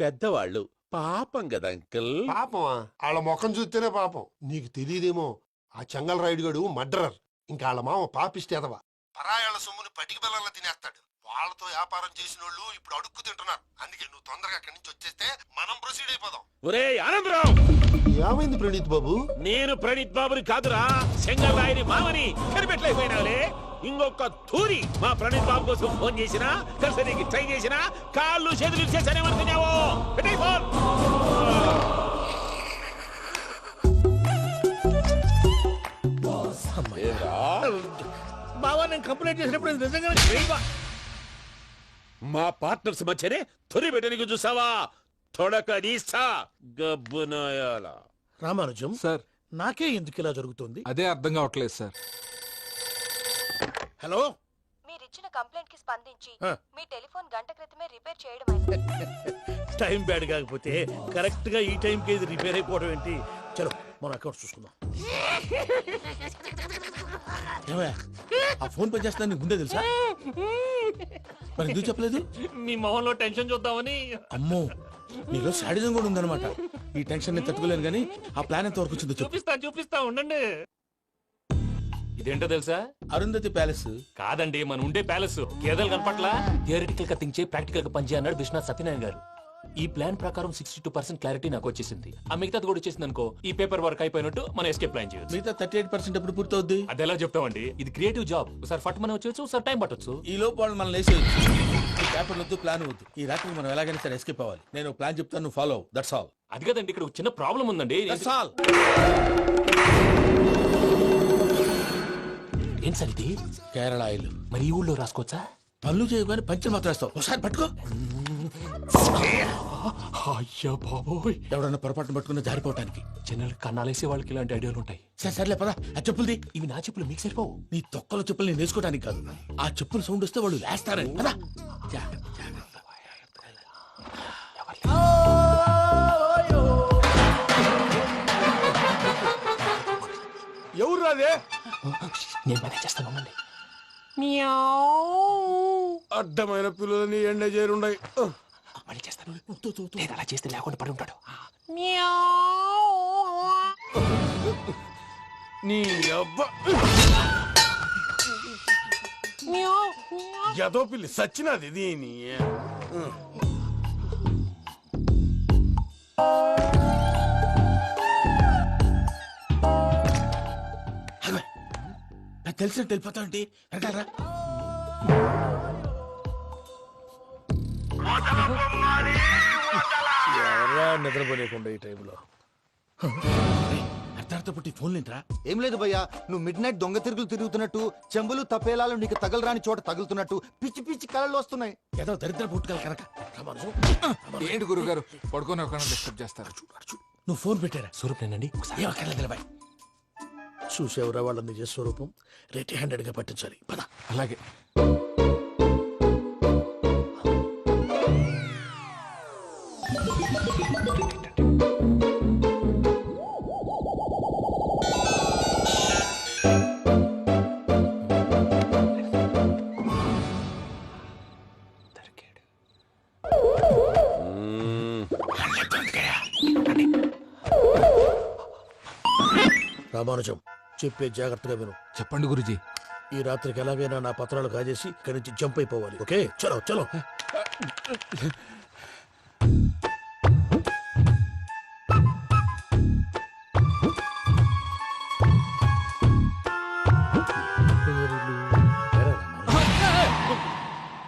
పెద్దవాళ్ళు. పాపం కదా అంకుల్. పాపమా? వాళ్ళ ముఖం చూస్తేనే పాపం. నీకు తెలియదేమో, ఆ చెంగల్ రైడ్ గడు మర్డరర్. ఇంకా వాళ్ళ మామ పాపిస్తేదవా. పరాయాళ్ళ సొమ్ముని పటికి బెల్లంలో తినేస్తాడు. వాళ్ళతో వ్యాపారం చేసిన వాళ్ళు ఇప్పుడు అడుక్కు తింటున్నారు. అందుకే నువ్వు తొందరగా అక్కడి నుంచి వచ్చేస్తే మనం ప్రొసీడ్ అయిపోదాం. ఒరే ఆనందరావు, ఏమైంది ప్రణీత్ బాబు? నేను ప్రణీత్ బాబుని కాదురా, సెంగల్ రాయని మామని. కనిపెట్టలేకపోయినావులే. ఇంకొక తూరి మా ప్రణీత్ బాబు కోసం ఫోన్ చేసినా, కలిసి ట్రై చేసినా కాళ్ళు చేతులు చేశానేమనుకున్నావో. పెట్టేయ్ ఫోన్. బావా నేను కంప్లైంట్ చేసినప్పుడు ఇది నిజంగానే చేయవా? మా పార్ట్నర్స్ మధ్యనే తొలి పెట్టడానికి చూసావా? తొడక నీస్తా గబ్బునాయాల. రామానుజం సార్, నాకే ఎందుకు ఇలా జరుగుతుంది? అదే అర్థం కావట్లేదు సార్. హలో, మీరిచ్చిన కంప్లైంట్ కి స్పందించి ఆ. మీ టెలిఫోన్ గంట క్రితమే రిపేర్ చేయడం టైం బ్యాడ్ కాకపోతే కరెక్ట్ గా ఈ టైం కి ఇది రిపేర్ అయిపోవడం ఏంటి? చలో మన అకౌంట్ చూసుకుందాం. ఏమయ్య, ఆ ఫోన్ పనిచేస్తున్నా నీకు ముందే తెలుసా? మరి ఎందుకు చెప్పలేదు? మీ మొహంలో టెన్షన్ చూద్దామని. అమ్మో, నీలో శాడిజం కూడా ఉందన్నమాట. ఈ టెన్షన్ నేను తట్టుకోలేను కానీ ఆ ప్లాన్ ఎంత వరకు వచ్చిందో చెప్పు. చూపిస్తా ఉండండి. ఇదేంటో తెలుసా? అరుంధతి ప్యాలెస్ కాదండి, మన ఉండే ప్యాలెస్. గేదెలు కనపట్లా? థియరిటికల్ గా థింక్ చేయి, ప్రాక్టికల్ గా పనిచేయ అన్నాడు విశ్వనాథ్ సత్యనారాయణ గారు. ఈ ప్లాన్ ప్రకారం 62% క్లారిటీ నాకు వచ్చేసింది. ఆ మిగతాది కూడా వచ్చేసింది అనుకో, ఈ పేపర్ వర్క్ అయిపోయినట్టు మనం ఎస్కేప్ ప్లాన్ చేయొచ్చు. మిగతా 38% ఎప్పుడు పూర్తవుద్ది? అది ఎలా చెప్తామండి? ఇది క్రియేటివ్ జాబ్. ఒకసారి ఫట్ మనం వచ్చేచ్చు, ఒకసారి టైం పట్టొచ్చు. ఈ లోపు వాళ్ళు మనం లేసేయచ్చు. ఈ పేపర్ వద్దు, ప్లాన్ వద్దు. ఈ రాత్రి మనం ఎలాగైనా సరే ఎస్కేప్ అవ్వాలి. నేను ప్లాన్ చెప్తాను, నువ్వు ఫాలో. That's all. అది కదండి, ఇక్కడ ఒక చిన్న ప్రాబ్లం ఉందండి. That's all. ఏం సార్ ఇది? కేరళ ఆయిల్. మరి ఈ ఊళ్ళో రాసుకోవచ్చా? పనులు చేయగానే పంచలు మాత్రం వేస్తావు. ఒకసారి పట్టుకో. అయ్యా బాబోయ్, ఎవడన్నా పొరపాటున పట్టుకున్న జారిపోవటానికి. జనరల్ కన్నాలేసే వాళ్ళకి ఇలాంటి ఐడియాలు ఉంటాయి. సర్లే పదా, ఆ చెప్పులది. ఇవి నా చెప్పులు, మీకు సరిపోవు. నీ తొక్కల చెప్పులు నేను వేసుకోవడానికి కాదు, ఆ చెప్పులు సౌండ్ వస్తే వాళ్ళు లేస్తారని. పదా. ఎవరు రాదే? నేను మేనేజ్ చేస్తాను, ఉండండి. అడ్డమైన పిల్లలని ఎండ చేరుండయి. మళ్ళీ చేస్తాను. లేదు, అలా చేస్తే లేకుండా పడి ఉంటాడు. నీ అబ్బ ఎదో పిల్లి సచ్చినది దీని. నాకు తెలిసినట్టు వెళ్ళిపోతావంటి. వెనకాలరా. ఎవరా నిద్రపోలేకుండా ఈ టైంలో? అర్ధార్థ పుట్టి ఫోన్ లేంట్రా. ఏం లేదు భయ్యా, నువ్వు మిడ్ నైట్ దొంగ తిరుగులు తిరుగుతున్నట్టు, చెంబులు తపేలాలు నీకు తగలరాని చోట తగులుతున్నట్టు పిచ్చి పిచ్చి కళలు వస్తున్నాయి. ఏదో దరిద్ర పుట్టుకల కనుక. ఏంటి గురుగారు పడుకొని ఒక డిస్టర్బ్ చేస్తారు? నువ్వు ఫోన్ పెట్టారా? స్వరూపేనండి చూసేవరా వాళ్ళ నిజ స్వరూపం. రెట్టి హ్యాండెడ్ గా పట్టించాలి. పద. అలాగే. రామానుజం, చెప్పే జాగ్రత్తగా విను. చెప్పండి గురుజీ. ఈ రాత్రికి ఎలాగైనా నా పత్రాలు కాజేసి ఇక్కడి నుంచి జంప్ అయిపోవాలి. ఓకే, చలో చలో.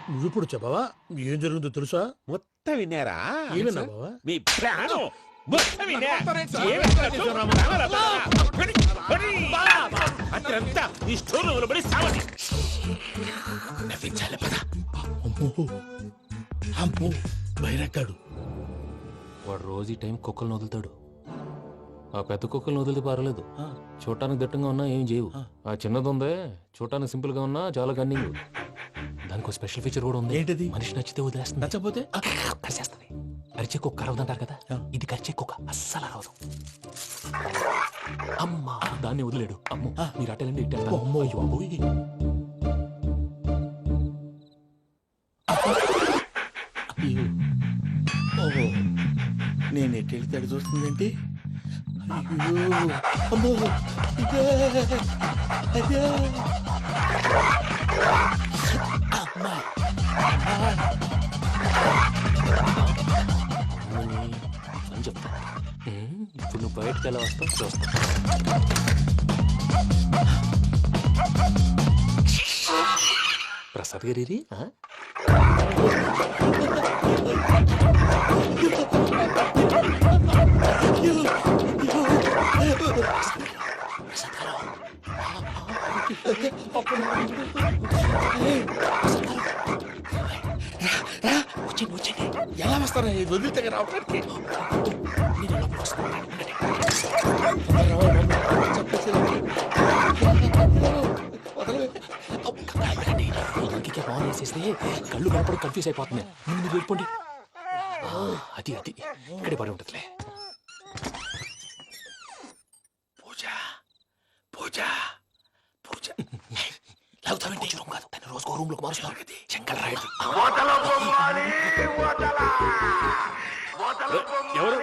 నువ్విప్పుడు చెప్పవా ఏం జరుగుతుందో తెలుసా? మొత్తం విన్నారా? ఏమన్నా బావా? మీ ప్రాణం మొత్తం విన్నా. అత్రంతా ఈ స్టోర్ రూమ్ లో పడి సావని. నవ్వించాలి. పద. అమ్మో అమ్మో బైరక్కాడు. వాడు రోజు ఈ టైం కుక్కలను వదులుతాడు. ఆ పెద్ద కుక్కలను వదిలితే పర్లేదు, చూడటానికి దట్టంగా ఉన్నా ఏం చేయవు. ఆ చిన్నది ఉందే, చూడటానికి సింపుల్ గా ఉన్నా చాలా కన్నింగ్. దానికి స్పెషల్ ఫీచర్ కూడా ఉంది. ఏంటిది? మనిషి నచ్చితే వదిలేస్తుంది, నచ్చపోతే కరిచేస్తుంది. అరిచే కుక్క అరవదంటారు కదా, ఇది కరిచే కుక్క అస్సలు అరవదు. అమ్మా దాన్ని వదిలేడు. అమ్మో మీరు అటెండి ఇట్టే. ఓహో, నేను ఎట్టి వెళ్తే అడి చూస్తుందేంటి? అయ్యో అమ్మో, ఇదే అదే అమ్మా. అని చెప్తా. ఇప్పుడు నువ్వు బయటకు ఎలా వస్తావు చూస్తా. ప్రసాద్ గారి ఎలా వస్తారా? వదిలితే రావడానికి వేసేస్తే కళ్ళు కనపడి కన్ఫ్యూజ్ అయిపోతుంది. మీరు వెళ్ళిపోండి. అది అది ఇక్కడే పడి ఉంటుందిలే. పూజ పూజ పూజ లాగుతామంటే రూమ్ కాదు, తను రోజుకో రూమ్ లోకి మారుస్తున్నారు కదా. చెంగల్ రాయడు. ఎవరు?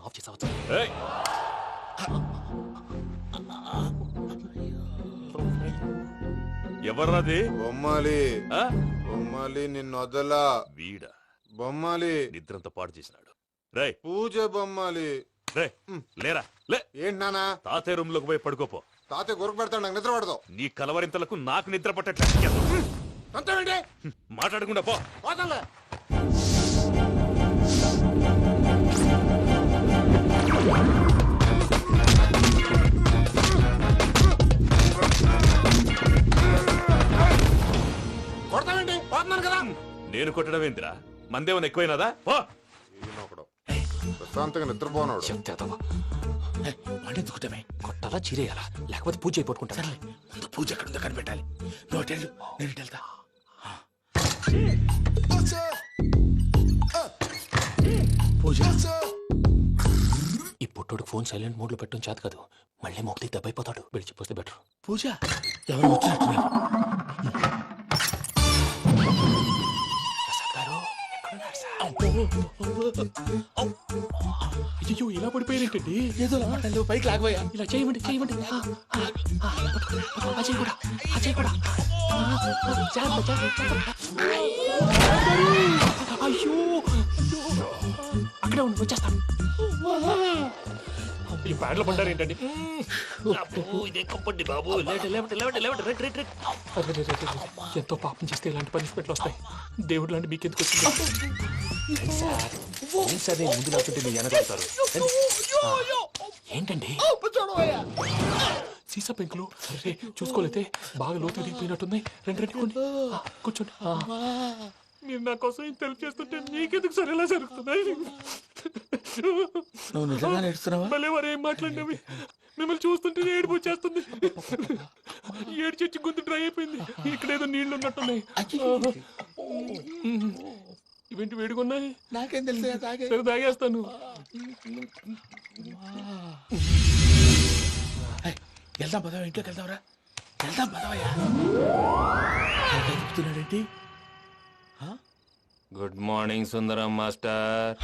ఆఫ్ చేసావచ్చు. ఎవర్రాది? బొమ్మాలి. బొమ్మాలి నిన్ను వదలా. వీడ బొమ్మాలి నిద్రంతా పాడు చేసినాడు. రే పూజ బొమ్మాలి. రే లేరా లే. ఏంటి నానా? తాతయ్య రూమ్ లోకి పోయి పడుకోపో. తాతయ్య గురకు పెడతాడు, నాకు నిద్ర పడతావు. నీ కలవరింతలకు నాకు నిద్ర పట్టట్లేదు. అంతేంటి? మాట్లాడకుండా పో. పోతాలే. కొడతావేంటి? పోతున్నాను కదా. నేను కొట్టడం ఏంటిరా? మందేమన్నా ఎక్కువైనదా? పో. ప్రశాంతంగా నిద్రపోనాడు. వాడెందుకుంటామే? కొట్టాలా చీరేయాలా లేకపోతే పూజ అయిపోట్టుకుంటా. ముందు పూజ ఎక్కడ ఉందో కనిపెట్టాలి. నువ్వు వెళ్ళు, నేను వెళ్తా. పూజ ఈ పుట్టోడు ఫోన్ సైలెంట్ మోడ్ లో పెట్టడం చేత కాదు. మళ్ళీ మొక్కి దెబ్బైపోతాడు. విడిచిపోతే బెటర్. పూజ ఎవరు వచ్చినట్టున్నారు? అయ్యో ఇలా పడిపోయారేంటండి? ఏదో పైకి లాగబోయా. ఇలా చేయమండి చేయమండి. అజయ్ కూడా అజయ్ కూడా. అయ్యో అక్కడే ఉండి వచ్చేస్తాను. ఈ ప్యాడ్లో పడ్డారు ఏంటండి ఇదే కంపండి బాబు ఎంతో పాపం చేస్తే ఇలాంటి పనిష్మెంట్లు వస్తాయి. దేవుడు లాంటి మీకెందుకు వచ్చింది సార్? ముందు లేకుంటే మీరు వెనకాడతారు. ఏంటండి సీసా పెంకులు? అరే చూసుకోలేతే బాగా లోతు దిగిపోయినట్టున్నాయి. రండి రండి కూర్చోండి. మీరు నా కోసం ఇంత హెల్ప్ చేస్తుంటే మీకెందుకు సరే ఎలా జరుగుతున్నాయి? నువ్వు నిజంగా నేర్చుతున్నావా? మళ్ళీ వారు ఏం మాట్లాడినవి మిమ్మల్ని చూస్తుంటే ఏడుపు వచ్చేస్తుంది. ఏడు చచ్చి గొంతు డ్రై అయిపోయింది. ఇక్కడ ఏదో నీళ్లు ఉన్నట్టున్నాయి. ఇవేంటి వేడుకున్నాయి? నాకేం తెలుసు, సరే తాగేస్తాను. వెళ్దాం పదవా, ఇంట్లోకి వెళ్దాంరా. వెళ్దాం పదవయ్యా. చెప్తున్నాడేంటి? Good morning Sundaram master.